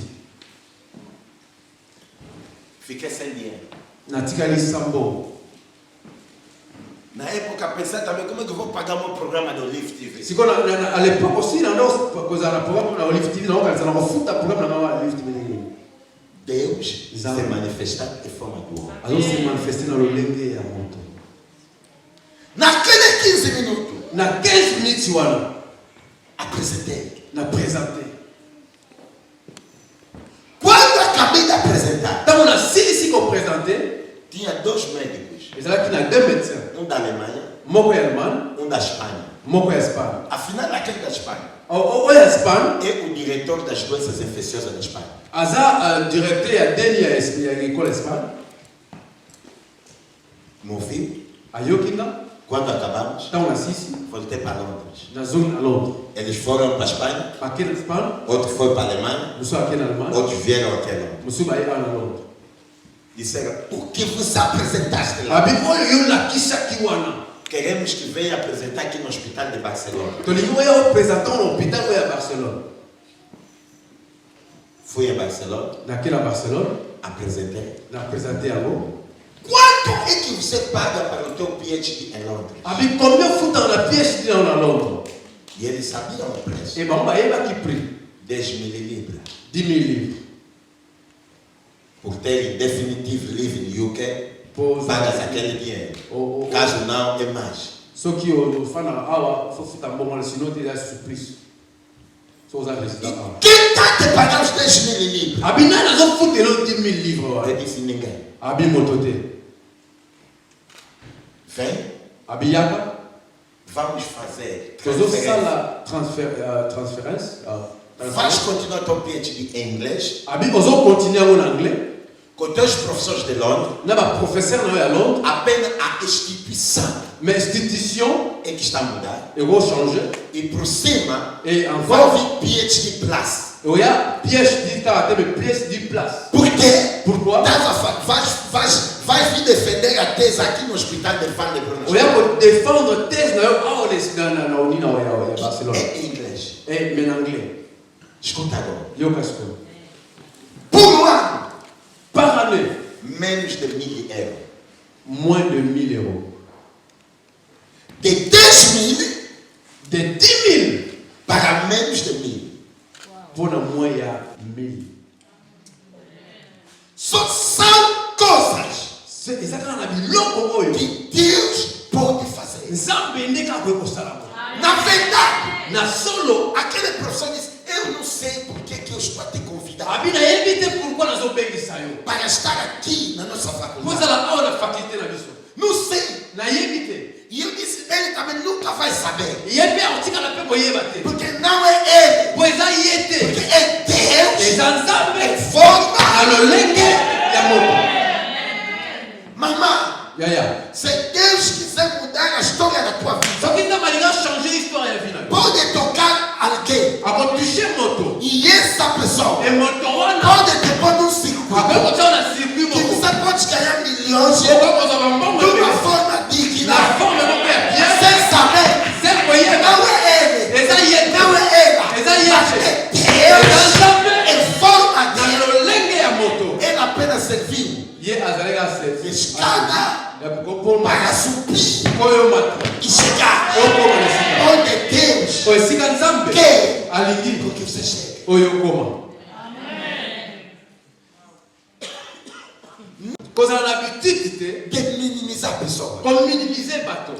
Fiquez sem dinheiro. Na tikali sambo. Na época, pensar também como é que eu vou pagar meu programa do Olive TV. Si qu'on à l'époque aussi, on a causé un programme na Olive TV, on a fait un foot programme na Olive TV. Deus se manifestar de forma boa. Alors se manifester dans le lenge ya moto. Naqueles 15 minutos. Na 15 minutes wana Apresentei. na présenté. Quando acabei de apresentar, Tant on a ici qu'on présenté, tinha 2 médicos. ils allaient qui na 2 médecins. Um da Alemanha, Moko ya Allemagne, um da Espanha. moko ya Espagne. Afinal, aquele da Espanha O ya Espagne, é o diretor das doenças infecciosas da Espanha. aza directeur ya Deni ya école Espagne. Mon filho, Ayokinga, quando acabamos, tant on a ici voltei para Londres. na zone à Londres. Eles foram para a Espanha, Aqui na Espagne, outros foram para a Alemanha, nous sommes aqui na Allemagne, outros vieram até Londres. nous sommes aí na Londres. Disseram, o que você apresentaste lá? Abi oyo yo na kisha kiwana. Queremos que venha apresentar aqui no Hospital de Barcelona. To lingo ya représentant l'hôpital à Barcelone. Fui a Barcelona, Naquela Barcelone, apresentei. na présenté à vous. Quanto é que você paga para o teu PhD em Londres? Abi combien fout dans la pièce dans la Londres? E eles sabiam o preço. Et ben bah qui prix 10.000 libras. 10 000 livres. Por ter definitivo livre no UK, Pour pagas aquele dinheiro. o Caso não, é mais. ceux qui ont fait na awa faut fout un bon mal sinon tu as surprise. So za E résident. quem está te pagar os 10.000 libras? Abi na na zo fout de 10 000 livres. Eu disse ninguém. Abi mototé. Vem, Abi yaka. vamos fazer. Tozo ça transferência. la transférence. Vais continuar o teu PhD em inglês, Abi ozo continuer en anglais. com teus professores de Londres, Na ba professeur na à Londres, apenas a instituição mais institution é que está a mudar. eu vou changer E por cima, et vai encore vir PhD Plus. il y a pièce de ta mais pièce de place. Por quê? Pourquoi? Vais vir defender a tese aqui no Hospital de Fan de Bruno. Il y a pour défendre thèse na uni na Barcelone. É em inglês. Et mais en anglais. Escuta agora. Yo casco. Por ano, Par année, menos de 1.000 euros. moins de 1 000 euros. De 10.000 De 10 000 para menos de 1.000. pour le moins il y a 1000. Só são coisas C'est exactement la biloko oyo. que Deus pode fazer. Nzambe ndeka ko kosala. Na verdade, Na solo, aquele professor disse: eu não sei por que eu estou a te convidar abi na yebite pourquoi nazo bengisa yo. para estar aqui na nossa faculdade. Kozala awa na faculté na biso. Não sei. Na yebite. E eu disse: ele também nunca vai saber. Yepe otikala pe koyeba te. Porque não é ele. Po eza ye te. Porque é Deus. Eza Nzambe. Forma. Na lolenge ya moto. Mamãe, Yaya. se Deus quiser mudar a história da tua vida, Soki nzambe alinga changer histoire ya vie na yo. pode tocar alguém. Akotouche moto. E essa pessoa E moto wana. pode te pôr num circuito Akokotia na circuit que moko. você pode ganhar milhões de Okokozwa mbongo uma te. forma digna, Na forme moko ya bien. sem saber. Se koyeba. Não é ele, Eza ye te. não é ela, Eza ye mas te. é Eza Deus Nzambe. em forma Na de lolenge ya moto. ele apenas serviu Ye azaleka se. escada Ya kopoma. para subir Koyo mata. e chegar Okoma na sika. onde Deus Oyo esika Nzambe. quer Alingi. que você chegue. Oyo okoma. Kozala na habitude te. De minimizar a pessoa. Comme minimiser bateau.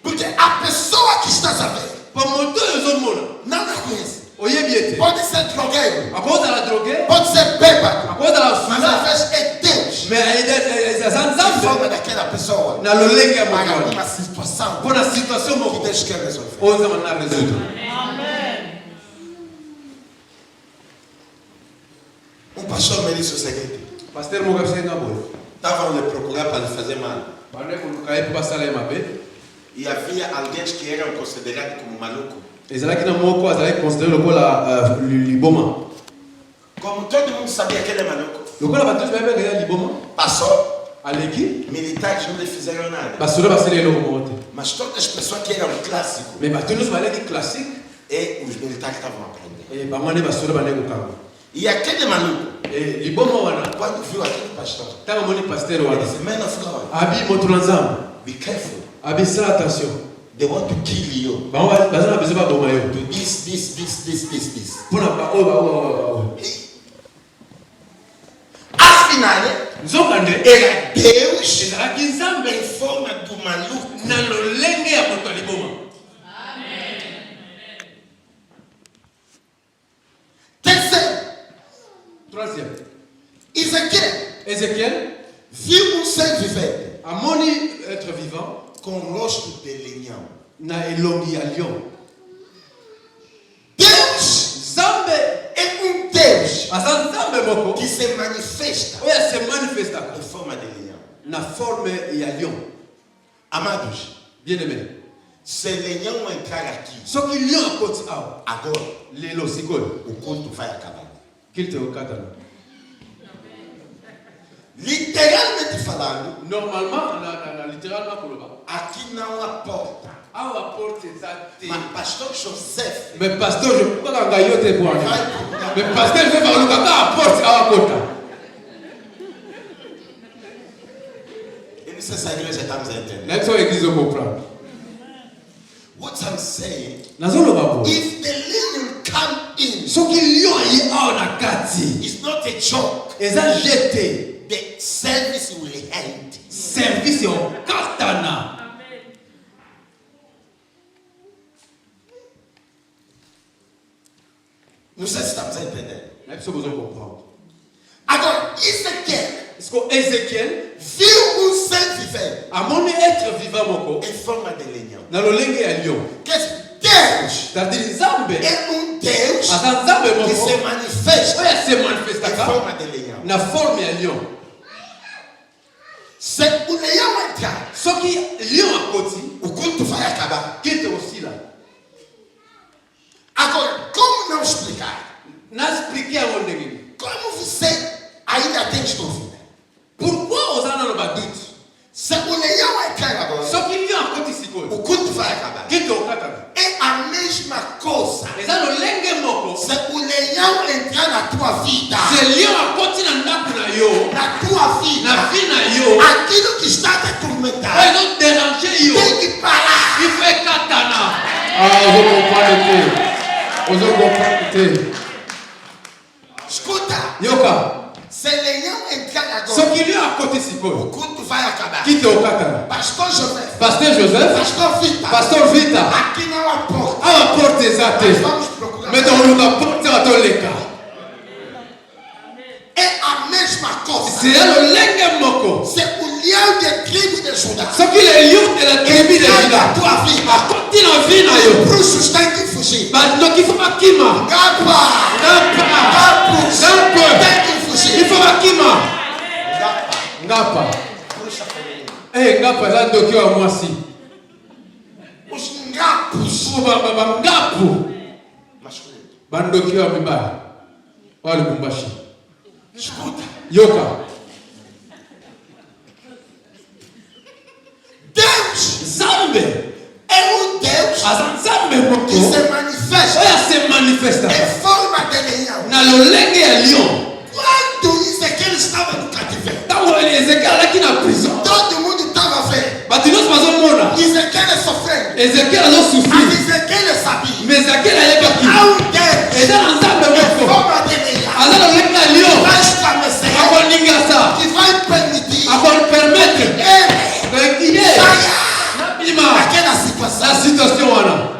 Porque a pessoa que estás a ver Po moto ezomona. não a conhece. Oyebi ete. Pode ser drogueiro, Akozala drogué. pode ser bêbado, Akozala mas fula. às vezes é Deus Mais eza a Nzambe. forma daquela pessoa Na lolenge ya para moto. uma situação Po na situation que moko. Deus quer resolver. Oza mana résoudre. Pastor me disse o seguinte: Pasteur moko abisenga boye. estavam lhe procurar para lhe fazer mal. Bande koluka ye po basala ye mabe. E havia alguém que eram considerados como maluco. Ezalaki na moko azalaki considéré lokola liboma. Como todo mundo sabia que ele é maluco, Lokola bato bayebeka ya liboma. passou Aleki. Militares não lhe fizeram nada. Basura basile lo monte. Mas todas as pessoas que eram clássicos. Mais batunos baleki classique. E os militares estavam aprendendo. E bamane basura baleki kango. E aquele maluco. E libomo wana. Quando viu aquele pastor. Tava moni pasteur wana. Ele disse, man of God. Abi motulanzam. Be careful. Abi sala attention. They want to kill you. Bazana besoba boma yo. Do this. Pona ba o. Afinal, Nzokande era Deus ezalaki Nzambe em forma do maluco. na lolenge ya moto ya liboma. Terceiro, Troisième, Ezequiel Ézéchiel viu ser vivente amoni être vivant com rosto de leão. na elongi ya lion. Deus Nzambe é Deus aza Nzambe moko que se manifesta oyo se manifestaka em forma de leão. na forme ya lion. Amados, Bien aimé, se leão entrar aqui soki lion akoti awa agora, lelo sikoyo o culto vai acabar. kilte okatana. Literalmente falando, Normalement littéralement koloba aqui não há porta. awa porte eza te. Mas pastor Joseph Mais pasteur je kaka ngai yo te bwana. vai procurar. Mais pasteur je vais luka ka porte awa kota. Eu não sei se a igreja estamos a entender. Na biso église comprendre. What I'm saying, Nazoloba bo. if the lean come in, Soki lion yi awa na kati it's not a joke. eza jeté. The service will end. Service yo katana. Não sei se estamos a entender. Na biso besoin comprendre. Agora, Ezequiel Est-ce que Ézéchiel viu ser vivente amoni être vivant moko em forma de leão. na lolenge ya lion. Que Deus C'est-à-dire Nzambe é Deus aza Nzambe que se moko manifesta oyo se em manifestaka forma de leão. na forme ya lion. Se o leão entrar, Soki lion akoti o culto vai acabar. kite osila. Agora, como não explicar? Na expliquer yango ndenge nini. Como você ainda tem dúvida? Pourquoi oza nano badoute? Se o leão entrar agora, Soki lion akoti sikoyo o culto vai acabar. kite okatana. É a mesma coisa. Eza lolenge moko. Se o leão entrar na tua vida, Se lion akoti na ndako na yo na tua vida, na vie na yo aquilo que está te atormentando oyo ezoderange yo tem que parar. ife katana. Ozo comprendre te. Escuta, Yoka, se leão entrar agora, soki lion akoti o sikoyo culto vai acabar. kite okatana. Pastor Joseph, Pasteur Joseph, Pastor Vitor, Pasteur Vita, aqui não há porta. awa porte eza Nós te. vamos procurar. Mais toluka porte atoleka. É a mesma coisa. C'est lolenge moko. C'est o leão de tribo de Judá. Soki le lion de la tribu de Entrar Juda na tua vida. akoti na vie na yo Os bruxos têm que fugir. bato il faut bakima Gapa, ngapa gapos Gapa. têm que il fugir. faut bakima Gapa, ngapa bruxa feminina. ngapa eza ndoki wa mwasi Os ngapos bangapu masculinos. bandoki wa mibali wa lubumbashi. Escuta, Yoka, Deus Nzambe é Deus aza Nzambe moko que se manifesta oyo se manifesta em forma de leão. na lolenge ya lion. Quando Ezequiel estava no cativeiro, Ntango Ezekiel alaki na prison todo mundo estava vendo. bato nyonso bazomona Ezequiel sofrendo. Ezekiel Mas azosufrir. Ezequiel sabia. Mais Ezekiel ayebaki Há Deus eza na Nzambe em moko forma de leão. aza na lolenge ya lion Vai esclarecer. akoningasa Que vai permitir akopermettre ele que ye saia nabima daquela situação. na situation wana.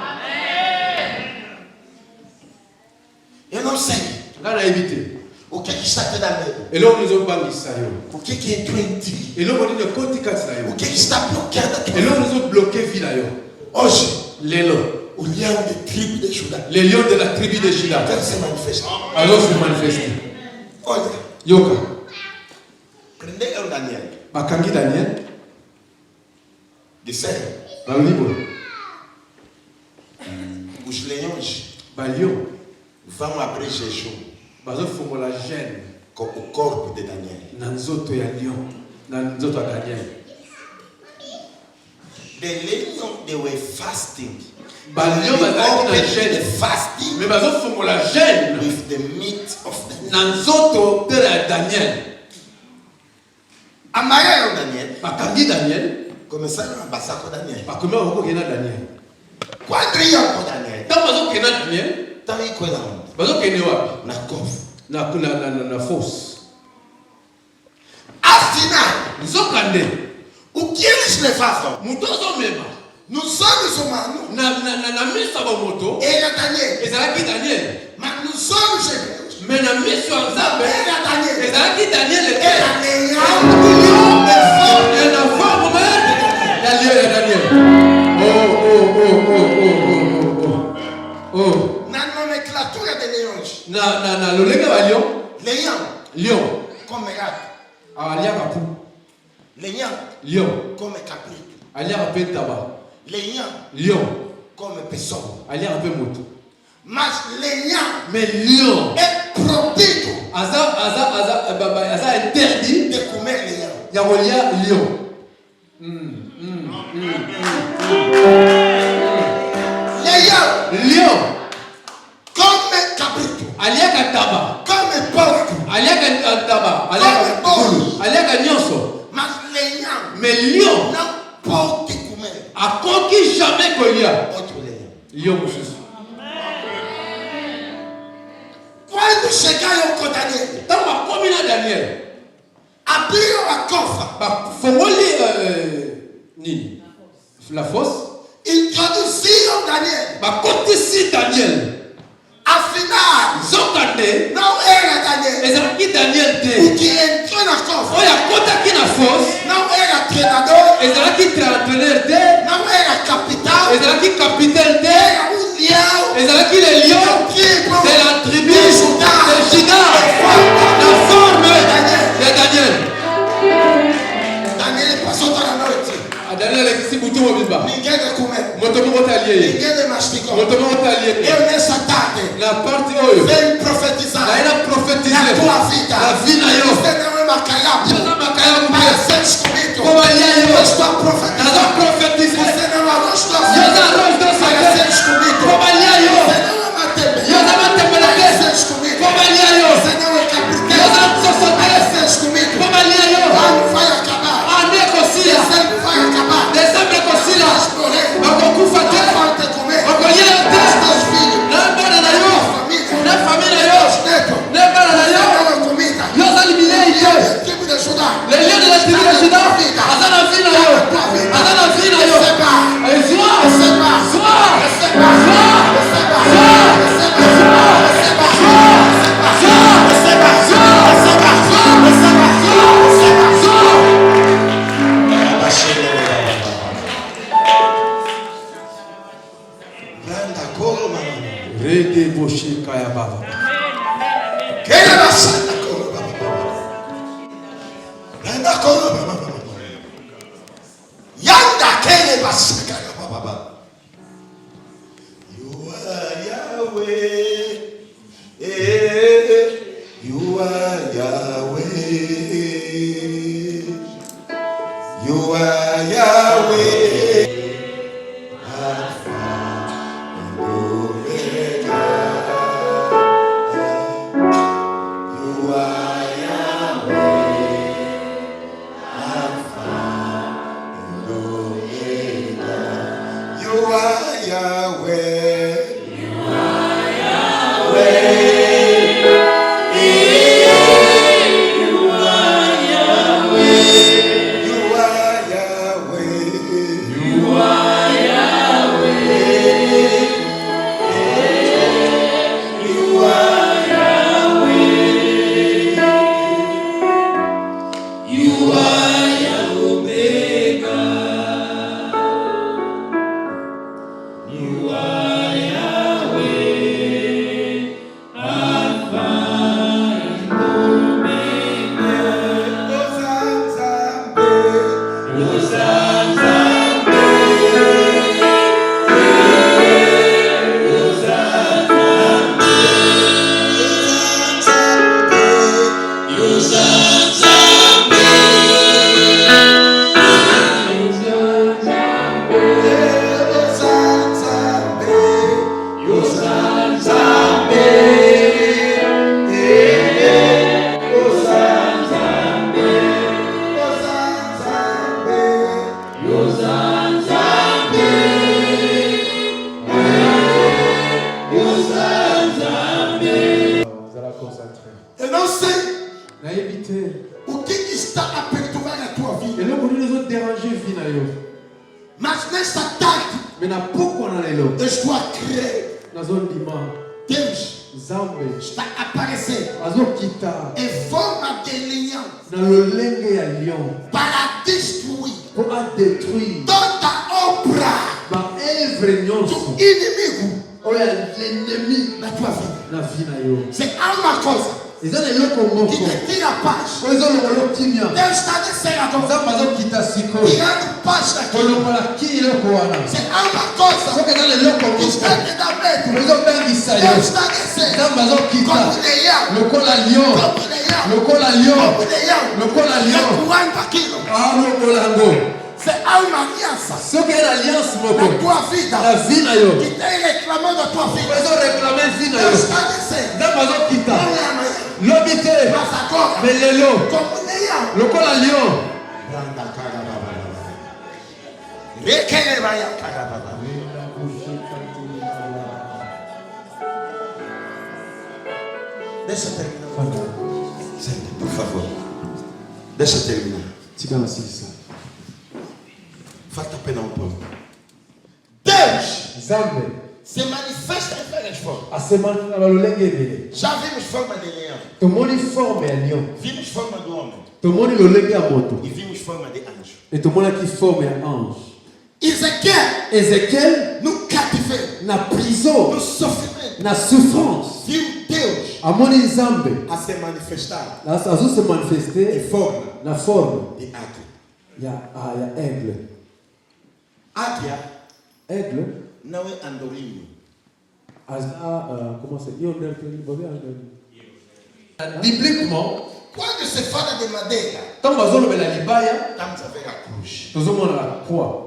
Eu não sei Nga nayebi te o que está te dando medo. eloko nini ezobangisa yo, O que entrou em ti. eloko nini ekoti kati na O yo, que está bloqueando a tua vida. eloko nini ezobloke vi na yo. Hoje, Lelo o leão de tribo de Judá le lion de la tribu de Juda quer se manifestar. azosi manifeste. Olha, Yoka, prenderam Daniel. bakangi Daniel Disseram, balobi boye os leões balion vão abrir jejum bazofungola gene com o corpo de Daniel. na nzoto ya lion. The lion, they were fasting. Balio bazaki na fasting. Mais bazo fongola jeûne with the meat of Daniel. Nanzoto de Daniel. Amaya Daniel. Bakangi Daniel. Comme ça na basako Daniel. Bakoma oko kena Daniel. Quadrilla ko Daniel. Tant bazo kena Daniel. Tant iko la. Bazo kene wapi? Na coffre. Na fosse. Afina. Nzokande. Ou qui est les femmes? Mutozo mema. Nous sommes sur Manu. Na misa ba moto. Et la Daniel. Ezalaki Daniel. Mais nous sommes chez. Mais na misa nzambe. Et la Daniel. Ezalaki Daniel. Et la Daniel. Et la femme ya Daniel. Oh. Na nomenclature de lions. Na lolenga ba lion. Lion. Comme rat. Alia kapu. Lion. Comme capri. Alia pe taba. Lion. Comme personne. Alia pe moto. Mas mais lion est propice. Aza interdit de comer lion. Ya kolia lion. Lion comme cabrito. Alia kataba. Comme porco. Alia kataba. Comme boi. Alia kanyoso. Mais lion n'importe comment. A conquis jamais kolia. Autre lion mususu. Quando chegaram com Daniel, tant bakomi na Daniel, abriram a cofa, bafongoli nini la fosse, introduziram Daniel, bakotisi Daniel. Afinal, zokande não era Daniel, ezalaki Daniel te. o que entrou na cofa, oyo akotaki na fosse, não era treinador, ezalaki entraîneur te, não era capitão, ezalaki capitaine te, era leão, ezalaki le lion de la tribu de Juda, la forme de Daniel. Daniel passou toda a noite. Daniel ekisi butu mobimba. Ninguém vai comer. Moto moko taliye. Ninguém mastigou. Moto moko taliye. Eu nessa tarde. La partie oyo. Vem profetizar. Na ina prophétiser. Na tua vida. La vie na yo. Você não é macaiapo. Yo na makaya Para mbe. ser escolhido. Como alia yo. Eu estou profetizando. Na prophétiser. Você não arroz do Yo na arroz do para ser escolhido. Como alia yo. Você não é matembe. Yo na matembele. Para ser escolhido. Como alia yo. Você não é capitão. Yo na sosote. Para ser escolhido. Como alia yo. Ano vai acabar. Ane kosila. Dezembro vai acabar. Desembre kosila. Morrer. Bakokufa te. Falta comer. Bakolia yo te. Os teus filhos. Na bana na yo. Na família yo. Os netos. Na bana na yo. Não é comida. Yo zalimilei te. Tribo de Judá. Le lion de la tribu de Juda. Azana vina yo. Azana vina yo. Rede boshi kaya baba. Queira Santa Coro Baba. Renda Coro Baba. Yanda Kele Basaka Baba. You are Yahweh. You are Yahweh. You are Yahweh. You O que está a perturbar a tua vida? Mas nesta tarde, eu estou a crer. Deus está a aparecer em forma de leão para destruir toda obra do inimigo na tua vida. C'est uma coisa qui te tire a paz. Deus está descendo agora, tirando paz daqui. C'est uma coisa que está te dando medo. Deus está descendo como leão, recuando aquilo. C'est uma aliança na tua vida que tem reclamando a tua vida. Deus está descendo. Mas agora, como leão. Deixa eu terminar. Senta, por favor. Deixa eu terminar. Falta pena um pouco. Deus se manifesta em várias formas. Já vimos forma de leão. Vimos forma do homem. E vimos forma de anjo. Ezequiel no cativeiro, na prison, no sofrimento, na souffrance, viu Deus a se manifestar em forma na forma de águia. Il y a aigle. Aigle Não é andorinho. Comment c'est? Bibliquement, quando se fala de madeira, estamos a ver a cruz. a croix.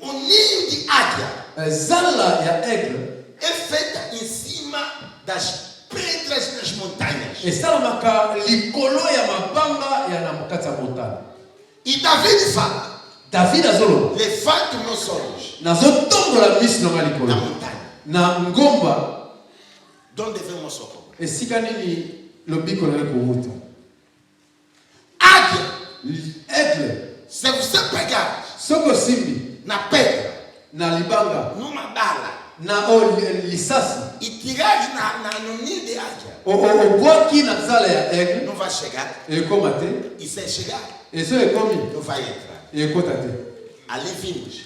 O ninho de águia Zala e a aigle é feita em cima das pedras das montanhas. esalamaka likolo ya mabanga ya na mokati ya montagne. E David fala: David azoloba, levante meus olhos nazotombola miso na ngai likolo na montanha. na ngomba Donde vem o meu socorro? esika nini lobiko na kouta. Águia, Aigle, se você pegar soko simbi na pedra, na libanga numa bala, na lisasi e tirar no ninho de águia, obwaki na zala ya aigle não vai chegar. ekoma te, E se chegar, eso ekomi não vai entrar. ekota te. Ali vimos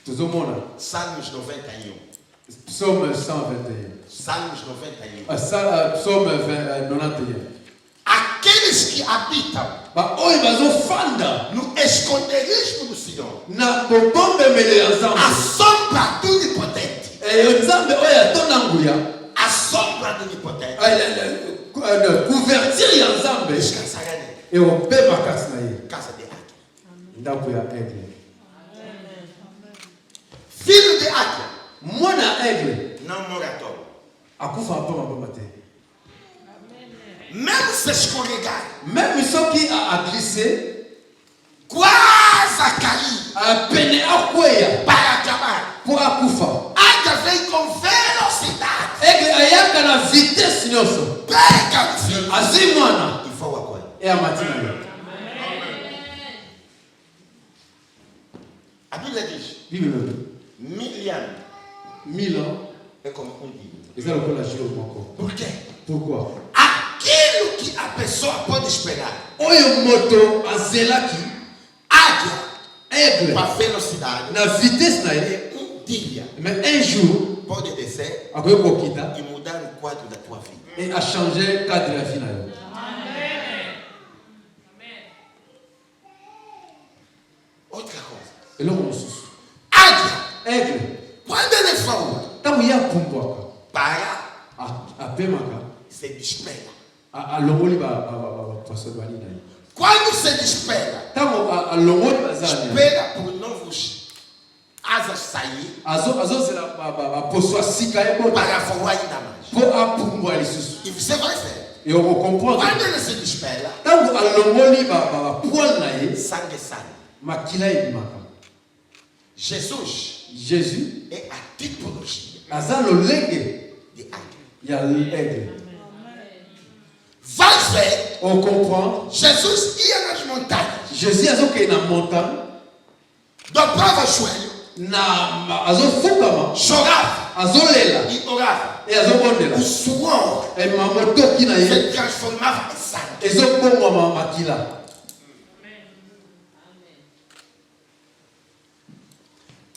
Tozomona Salmos 91. psaume 121, Salmos 91. psaume 91. Aqueles que habitam baoyo bazofanda no esconderijo do Senhor, na bobombemelo ya a nzambe, sombra do Onipotente, nzambe oyo atonda nguya, a sombra do Onipotente, couverture ya nzambe descansará nele. eopema kati na ye. Casa de águia. Ndako ya aigle, Filho de águia mwana aigle não morre à toa. akufa mapema te. Mesmo se escorregar, Même soki a glissé, quase a cair pene akweya para acabar, po akufa. águia vem com velocidade, Aigle ayaka na vitesse nyonso, pega o filho azwi mwana e voa com ele. e amati na ye. A Bíblia diz: Bible elobi 1000 anos 1000 ans é como dia. eza lokola jour moko. Por quê? Pourquoi? Aquilo que a pessoa pode esperar, Oyo moto azelaki águia aigle com a velocidade, na vitesse na ye, é dia mais un jour pode descer akoki kokita e mudar o quadro da tua vida. et a changer cadre ya vie na yo. Outra coisa, Eloko mosusu, águia, aigle quando ele voa, ntango ye apumbwaka para, apemaka se despega. alongoli bapoisson bali na ye. Quando se despega, Ntango alongoli bazala na ye, espera por novos asas sair azozela baposo ya sika ye bota para voar ainda mais. mpo apumbwa lisusu. E você vai ver, E okokomprendre quando ele se despega, ntango alongoli bapoile na ye, sangue sai. makila ebimaka. Jesus Jésus é a tipologia aza lolenge de águia. ya aigle. fait, on comprend. Jesus ia nas montanhas. Jésus azoke na montagne. Dobrava o joelho. Na azofukama. Chorava. Azolela. E orava. E azobondela. O suor E mamotoki na ye. se transformava em sangue. Ezobongwa makila.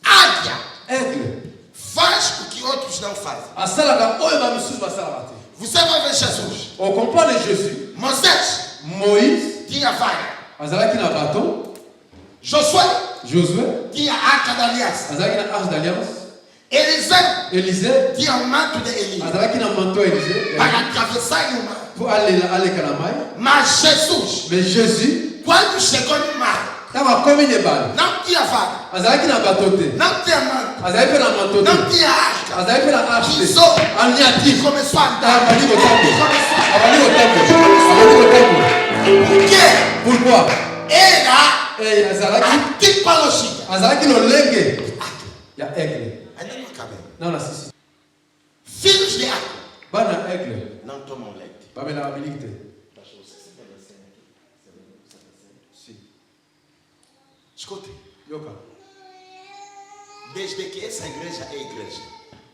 Águia. Aigle. Faz o que outros não fazem. Asalaka oyo ba misusu basalaka te. Você vai ver Jesus. On comprend de Jésus. Moïse Tinha vara. azalaki na bâton. Josué Josué tinha a arca da aliança. azalaki na arche d'alliance. Élisée Élisée tinha o manto de Eli azalaki na manteau Élisée para atravessar o mar. pour aleka na mai. Mas Jesus, Mais Jésus quando chegou no mar, ntango akomi na ebale não tinha vara, azalaki na bâton te, não tinha manto, azalaki mpe na manteau te, não tinha arca. azalaki mpe na arche te, Pisou e aniati começou a andar. abandi kotambola, Começou a abandi kotambola. Por quê? Pourquoi? Era azalaki a tipologia. azalaki lolenge ya aigle. Ainda não acabei. Não nasisi Filhos de água bana aigle não tomam leite. bamelaka biliki te. Escute, Yoka. desde que essa igreja é igreja,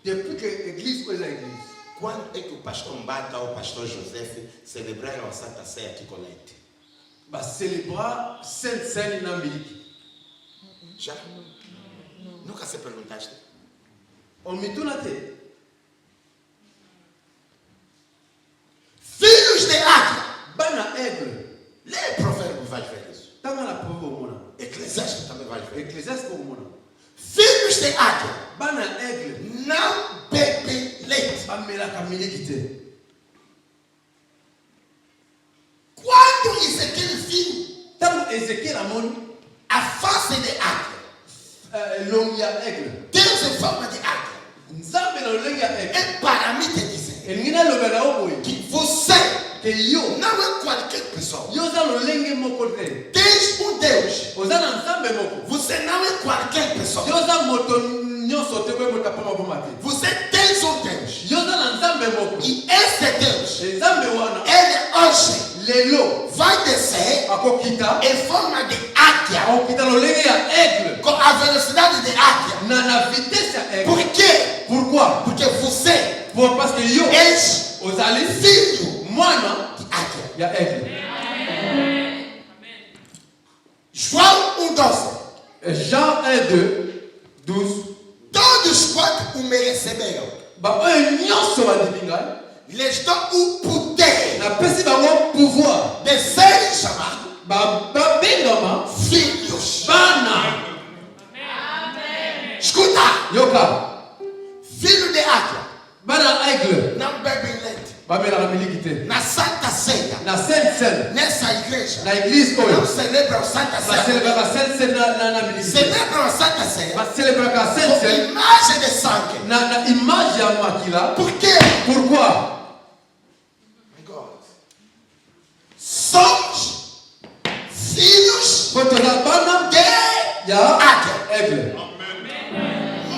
Depuis que l'église est l'église, quando é que o pastor Mbata ou o pastor José celebraram a Santa Ceia aqui com leite? va célébrer Sainte Seine na miliki. Já? Nunca se perguntaste? On mituna te. Filhos de águia. Bana aigle. Lê Provérbio, vai ver isso. Tanga na preuve au mona. Eclesiastes também vai ver. Ecclésiaste au mona. Filhos de águia Bana aigle. não bebem leite. Bamelaka miliki te. Quando Ezequiel viu Tango Ézéchiel amoni a face de águia, l'homme ya aigle. Deus em forma de águia, Nzambe na lolenge ya aigle. é para mim te dizer Elingina lobela oboye. que você Que yo não é qualquer pessoa. yo za lolenge moko te. Tens um Deus. Oza na nzambe moko. Você não é qualquer pessoa. Yo za moto nyonso te boye moto apama boma te. Você tens um Deus. Yo za na nzambe moko. E esse Deus, Nzambe wana ele hoje lelo vai descer akokita em forma de águia, akokita lolenge ya aigle com a velocidade de águia. na vitesse ya aigle. Por quê? Pourquoi? Porque você Parce que yo és ozali filho mwana de águia. ya aigle. João 1,12. Jean 1:12. Todos quanto o me receberam, Ba oyo nyonso bandimi ngai lhes dou o poder napesi bango pouvoir de serem chamados babengama filhos. bana. Escuta, Yoka filho de águia bana aigle não bebem leite. bamelaka miliki te. Na Santa Ceia, Na Sainte Seine nessa igreja, na église não oyo celebram Santa Ceia. baselebraka Sainte Seine na miliki te. Celebram a Santa Ceia Baselebraka Sainte com Seine imagem de sangue. na image ya makila. Por quê? Pourquoi? Somos filhos Po toza bana de ya águia. aigle.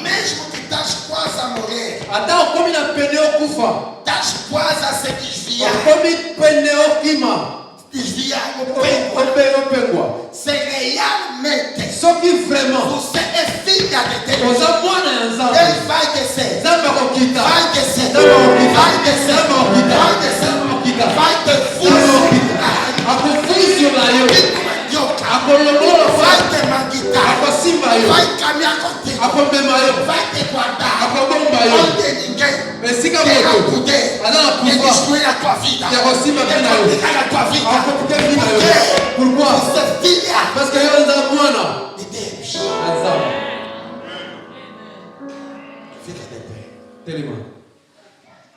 Mesmo que estás quase a morrer, Ata okomi na pene okufa, estás quase a se desviar. okomi pene okima, Desviar o opengwa. Se realmente Soki vraiment você é filha de Deus, oza mwana ya Nzambe, Ele vai descer. Nzambe akokita, Vai descer. Nzambe akokita, Vai descer. Nzambe akokita, Vai descer. Nzambe akokita, Vai te Nzambe akokita, akofuisula yo, akolongola vai fa, te manguitar. akosimba yo, Vai caminhar contigo. akomema yo, Vai te guardar. akobomba yo. Onde ninguém Esika terá moto poder aza na de pouvoir destruir a tua vida. ya kosimba De mpe na yo, complicar a tua vida. akopike mpi na yo. Porque Pourquoi? você é filha Parce que yo oza mwana de Deus. ya Nzambe. Fica de pé. Telema.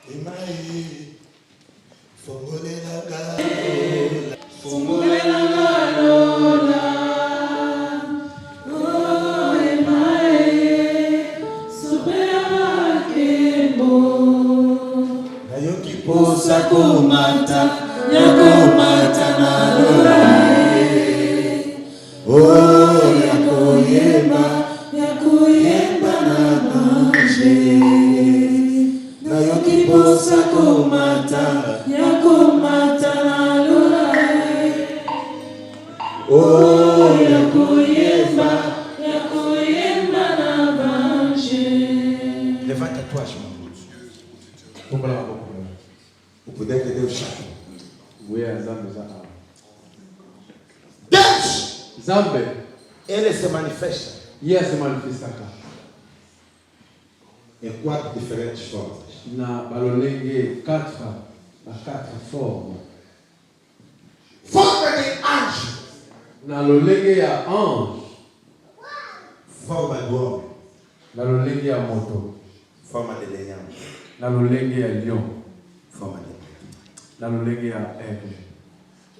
Imai, fongolela ga. Posa kumata, nyakumata na lorae. Oh, yakuyemba na manje. Na yoki posa kumata, nyakumata na poder que Deus chama. Oui, Zambe za. Deus, Zambe. ele se manifesta Yes, se manifestaka. em 4 diferentes formas. Na balolenge 4 formes. Forma de anjo, Na lolenge ya ange. forma do homem, Na lolenge ya moto. forma de leão, Na lolenge ya lion. forma de... Na lolenge ya aigle.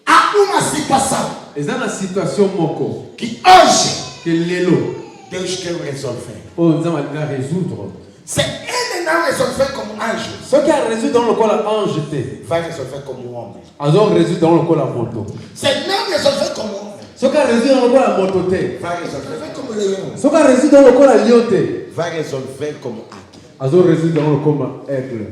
Há uma situação Eza na situation moko. que hoje Que lelo. Deus quer resolver. Oh, Nzambe alinga résoudre. Se ele não resolver como anjo, Ce qui a résolu dans le col à ange te. vai resolver como homem. Azor résolu dans le col à moto. Se não resolver como homem, Ce qui a résolu dans le col à moto te. vai resolver como leão. Ce qui a résolu dans le col à lion te. Vai resolver como águia. Azor résolu dans le col à aigle.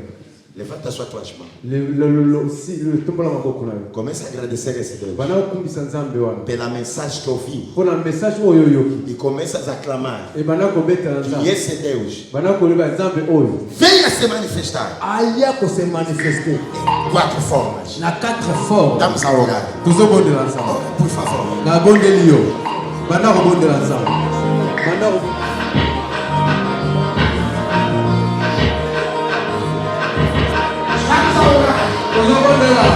Levanta suas tuas mãos. Le tombe la maboko na yo. Comece a agradecer esse Deus Bana okumbisa Nzambe wana. pela mensagem que ouvi. Pour la message oyo yoki. E começa a aclamar E bana kobeta que Nzambe. esse Deus Bana koleba Nzambe oyo. venha se manifestar Aya ko se manifester. em 4 formas. Na 4 formes. Vamos a orar. Tozobondela Nzambe. Por favor. Na bondeli yo. Bana kobondela Nzambe. Bana ko tozobondela.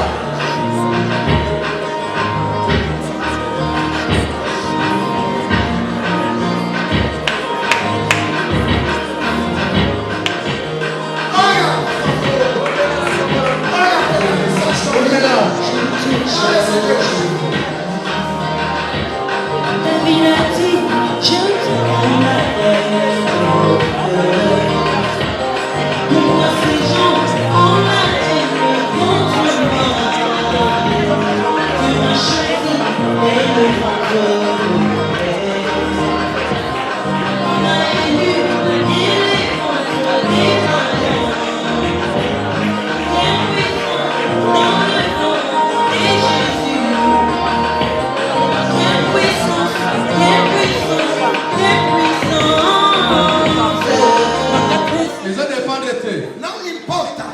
Não importa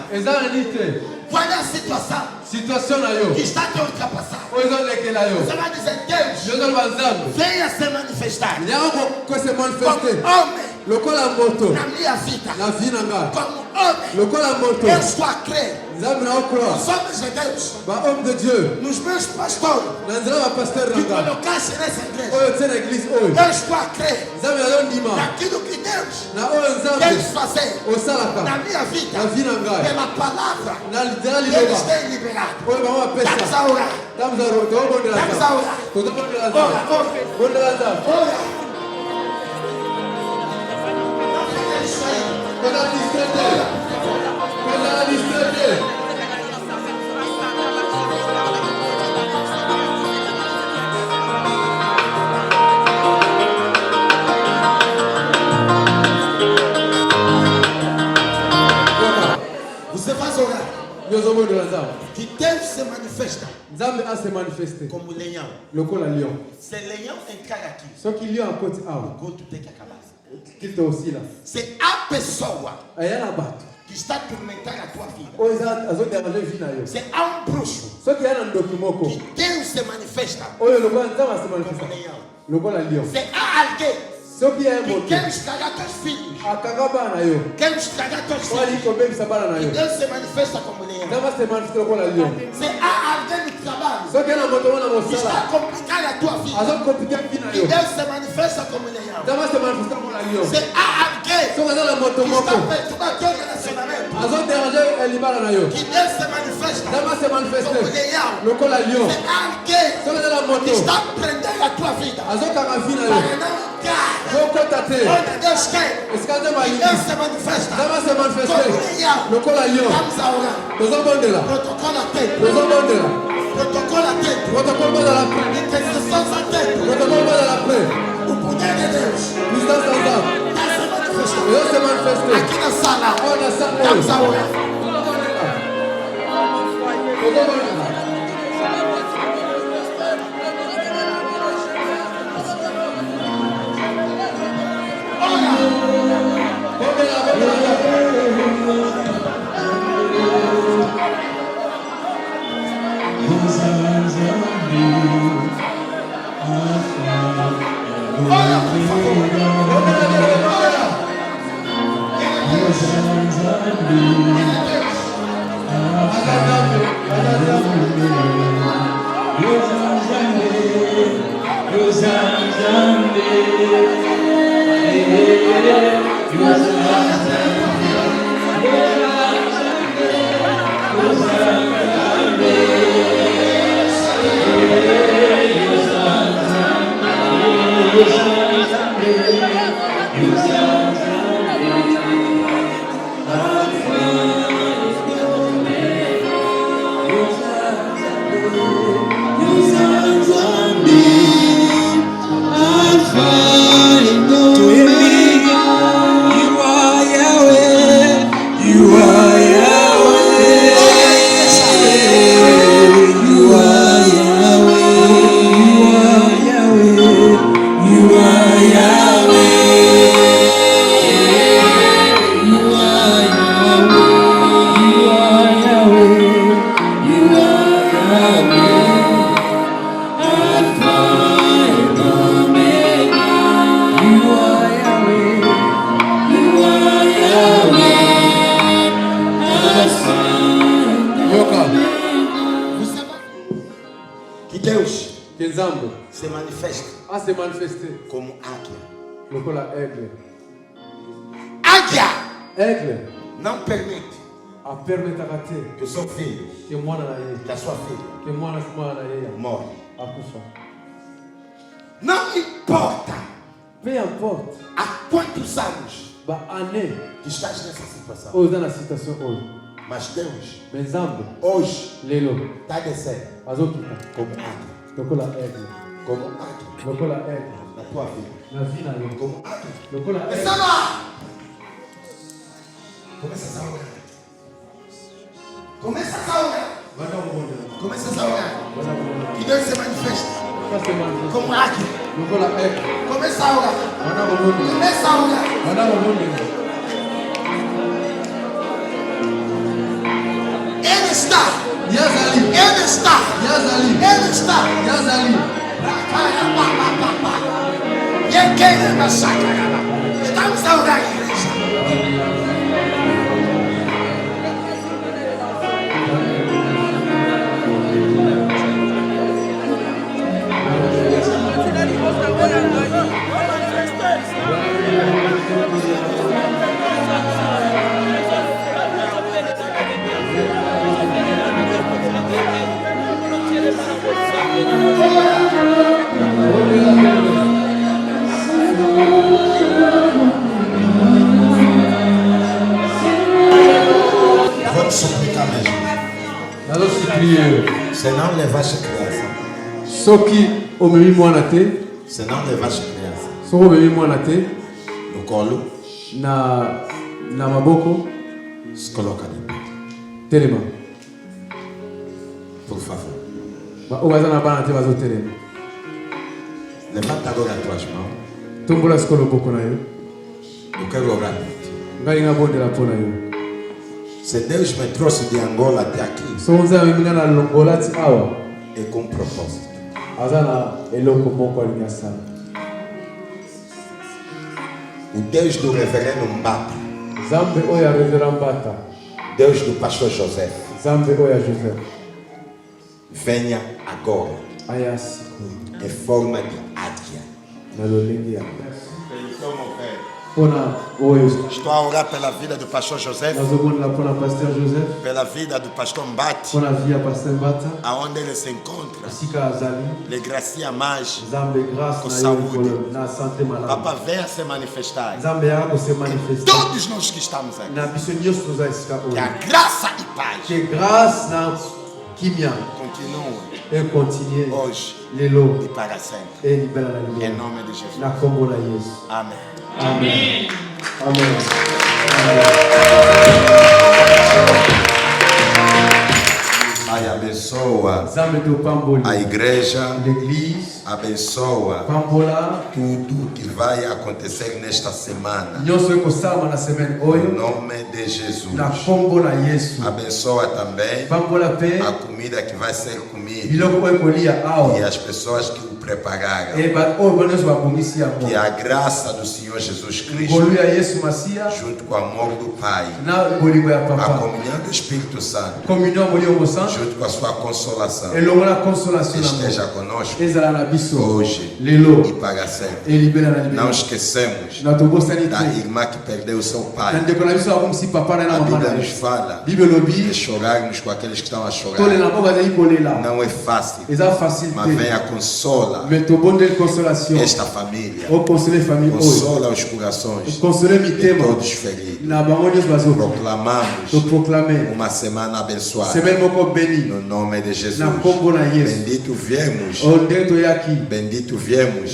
Qual é a situação situation na yo. que está te ultrapassando. Oyo lekela yo. Você vai dizer, Deus, Yo banzambe. venha se manifestar Nyako ko se manifester. como homem Lokola moto. na minha vida. Na vie na nga. Como homem, Lokola moto. eu estou a crer. Nzambe na okro. Os homens de Deus, Ba homme de Dieu. nos meus pastores, Na nzela ba pasteur que na nga. colocasse nessa igreja. Oyo tse na église oyo. Eu estou a crer Nzambe na yo ndima. naquilo que Deus Na oyo quer Nzambe fazer osalaka. na minha vida. Na vie na nga. Pela palavra Na lidela que eles liloba. têm liberado. Oyo ba wa Vamos pesa. a orar. Vamos a orar. Tozobondela Vamos a Nzambe. orar. Tozobondela Ora, Nzambe. ora, Bondela Nzambe. ora. Koza distraite. Koza distraite. Você vai orar. Yozobondela Nzambe. Que Deus se manifesta Nzambe a se manifester. como leão. Lokola lion. Se leão entrar aqui, Soki lion akoti awa. o goto tem que acabar. Kito osila. Se há pessoa Aya na bato. que está a tormentar a tua vida, Oyo eza azoderange vi na yo. se há um bruxo Soki aya na ndoki moko. que Deus se manifesta Oyo lokola Nzambe a se como manifester. leão. Lokola lion. Se há alguém Soki aya que moto. quer estragar teus filhos, Akanga bana na yo. quer estragar teus Wali filhos, kobebisa bana na que yo. Deus se manifesta como leão. Nzambe a se manifester lokola lion. Se há alguém no trabalho Soki aya na moto wana que está mosala. a complicar a tua vida, Azokomplike vi na que yo. Deus se manifesta como leão. Nzambe a se manifester lokola lion. Se há alguém Soki aza na moto que está moko. a perturbar teu relacionamento, Azoderange libala na yo. que Deus se manifesta Nzambe a se como manifester leão. lokola lion. Se há alguém Soki aza na moto. que está a prender a tua vida Azokanga vi na yo. para não entrar Zokota te. onde Deus quer, Esika nzambe que alingi. Deus se manifesta Nzambe a se como manifester leão. lokola lion. Vamos a orar. Tozobondela. Protocolo atento. Tozobondela. Protocolo atento. Protocole bazala pre. Intercessões atento. Protocole bazala pre. O poder de Deus Puissance na nzambe. está se manifestando Ezo se manifester. aqui na sala. Oyo na sa oyo. Vamos a orar. Tozobondela. Bondela, bondela. and Omega. You are Yahweh. You are Yahweh. You are Yahweh. You are Yahweh. You are Yahweh. You are Yahweh. Alpha and Omega. You are Yahweh. You are Yahweh. Alpha and Omega. Que Deus Kenzambe se manifeste a se manifester como águia. lokola aigle. Águia Aigle não permite a permetaka te que o seu filho, ke mwana na ye que a sua filha, ke mwana na ye morre. akufa. Não importa Peu importe há quantos anos ba année que estás nessa situação, oyo eza na situation oyo, mas Deus me Nzambe hoje lelo está descendo azokita como águia, lokola aigle, como águia lokola aigle na tua vida, na vie na yo, como águia. lokola aigle. Começa a orar. Começa a orar. Banda kubondela, Começa a orar. banda kubondela. Que Deus se manifeste Ka se manifester como águia. lokola aigle, Começa a orar. banda kubondela, Começa a orar. banda kubondela. Ele está. Yazali, Ele está. Yazali, Ele está. Yazali. Estamos a orar, igreja. Vou te suplicar mesmo. Senão levaste criança. Soki omemi mwana te, Senão levaste criança. soki omemi mwana te No colo, na maboko, se coloca de pé. telema. Por favor. Oyo baza na bana te bazotelema. Levanta agora as tuas mãos. Tombola sikoyo loboko na yo. Eu quero orar por ti. Ngai ngabondela mpo na yo. Se Deus me trouxe de Angola até aqui, Soki Nzambe amemi nga na longola ti awa, é com propósito. aza na eloko moko alingi asala. O Deus do reverendo Mbata, Nzambe oyo ya Reverend Mbata, Deus do pastor José, Nzambe oyo ya Joseph, venha agora aya sikoyo em forma de águia. na lolenge ya mpona oyo Estou a orar pela vida do pastor José, nazomondela mpona Pasteur Joseph, pela vida do pastor Mbati, mpona vie ya Pasteur Mbata, aonde ele se encontra. esika azali. Le gracia mais. Nzambe grâce Com na yo saúde. likolo na santé malamu. Papa, venha se manifestar. Nzambe yaka kose manifeste Todos nós que estamos aqui. na biso nyonso toza esika Que a oyo. graça e paz Que grâce na kimia continuem ekontinue hoje lelo e para sempre. elibela na Em libela nome de Jesus. na kombo na Yesu. Amém. Amen. Amen. Pai, abençoa Nzambe topamboli a igreja, l'église, abençoa pambola tudo que vai acontecer nesta semana. nyonso ekosalama na semaine Em oyo nome de Jesus. na kombo na Yesu. Abençoa também Pambola pe a comida que vai ser comida biloko oyo ekolia e awa as pessoas que o prepararam. oyo bana nyonso babongisi yango. Que a graça do Senhor Jesus Cristo, ngolu ya Yesu Masiya junto com o amor do Pai, na bolingo ya a papa, comunhão do Espírito Santo, communion ya molimo santo junto com a sua consolação, elongo na consolation na esteja mo conosco ezala na biso hoje lelo e para sempre. elibela na Não libela esquecemos na tobosani da te irmã que perdeu seu na pai. ndeko na biso akomisi papa na ye na A mama Bíblia na nos ye. fala Bible de elobi chorarmos com aqueles que estão a chorar. tolela mpo bazali kolela Não é fácil, eza facile mas te venha consola mais tobondeli consolation esta família, okonsole famille oyo consola os corações konsole de mitema todos feridos. na bango nyonso bazoka Proclamamos toproclame uma semana abençoada. semaine moko beni No nome de Jesus. Na kombo na Yesu. Bendito viemos. Onde toyaki. Bendito viemos.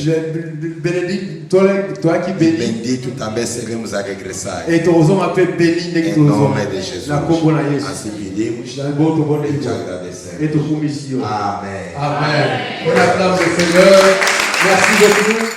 Benedito toyaki béni. Bendito também seremos a regressar. Et tozon appelé béni ndenge Em tozon. nome de Jesus. Na kombo na Yesu. Assim pedimos Na boto bonde e te et agradecemos. to commission. Amém. Amen. On acclame le Seigneur. Merci beaucoup.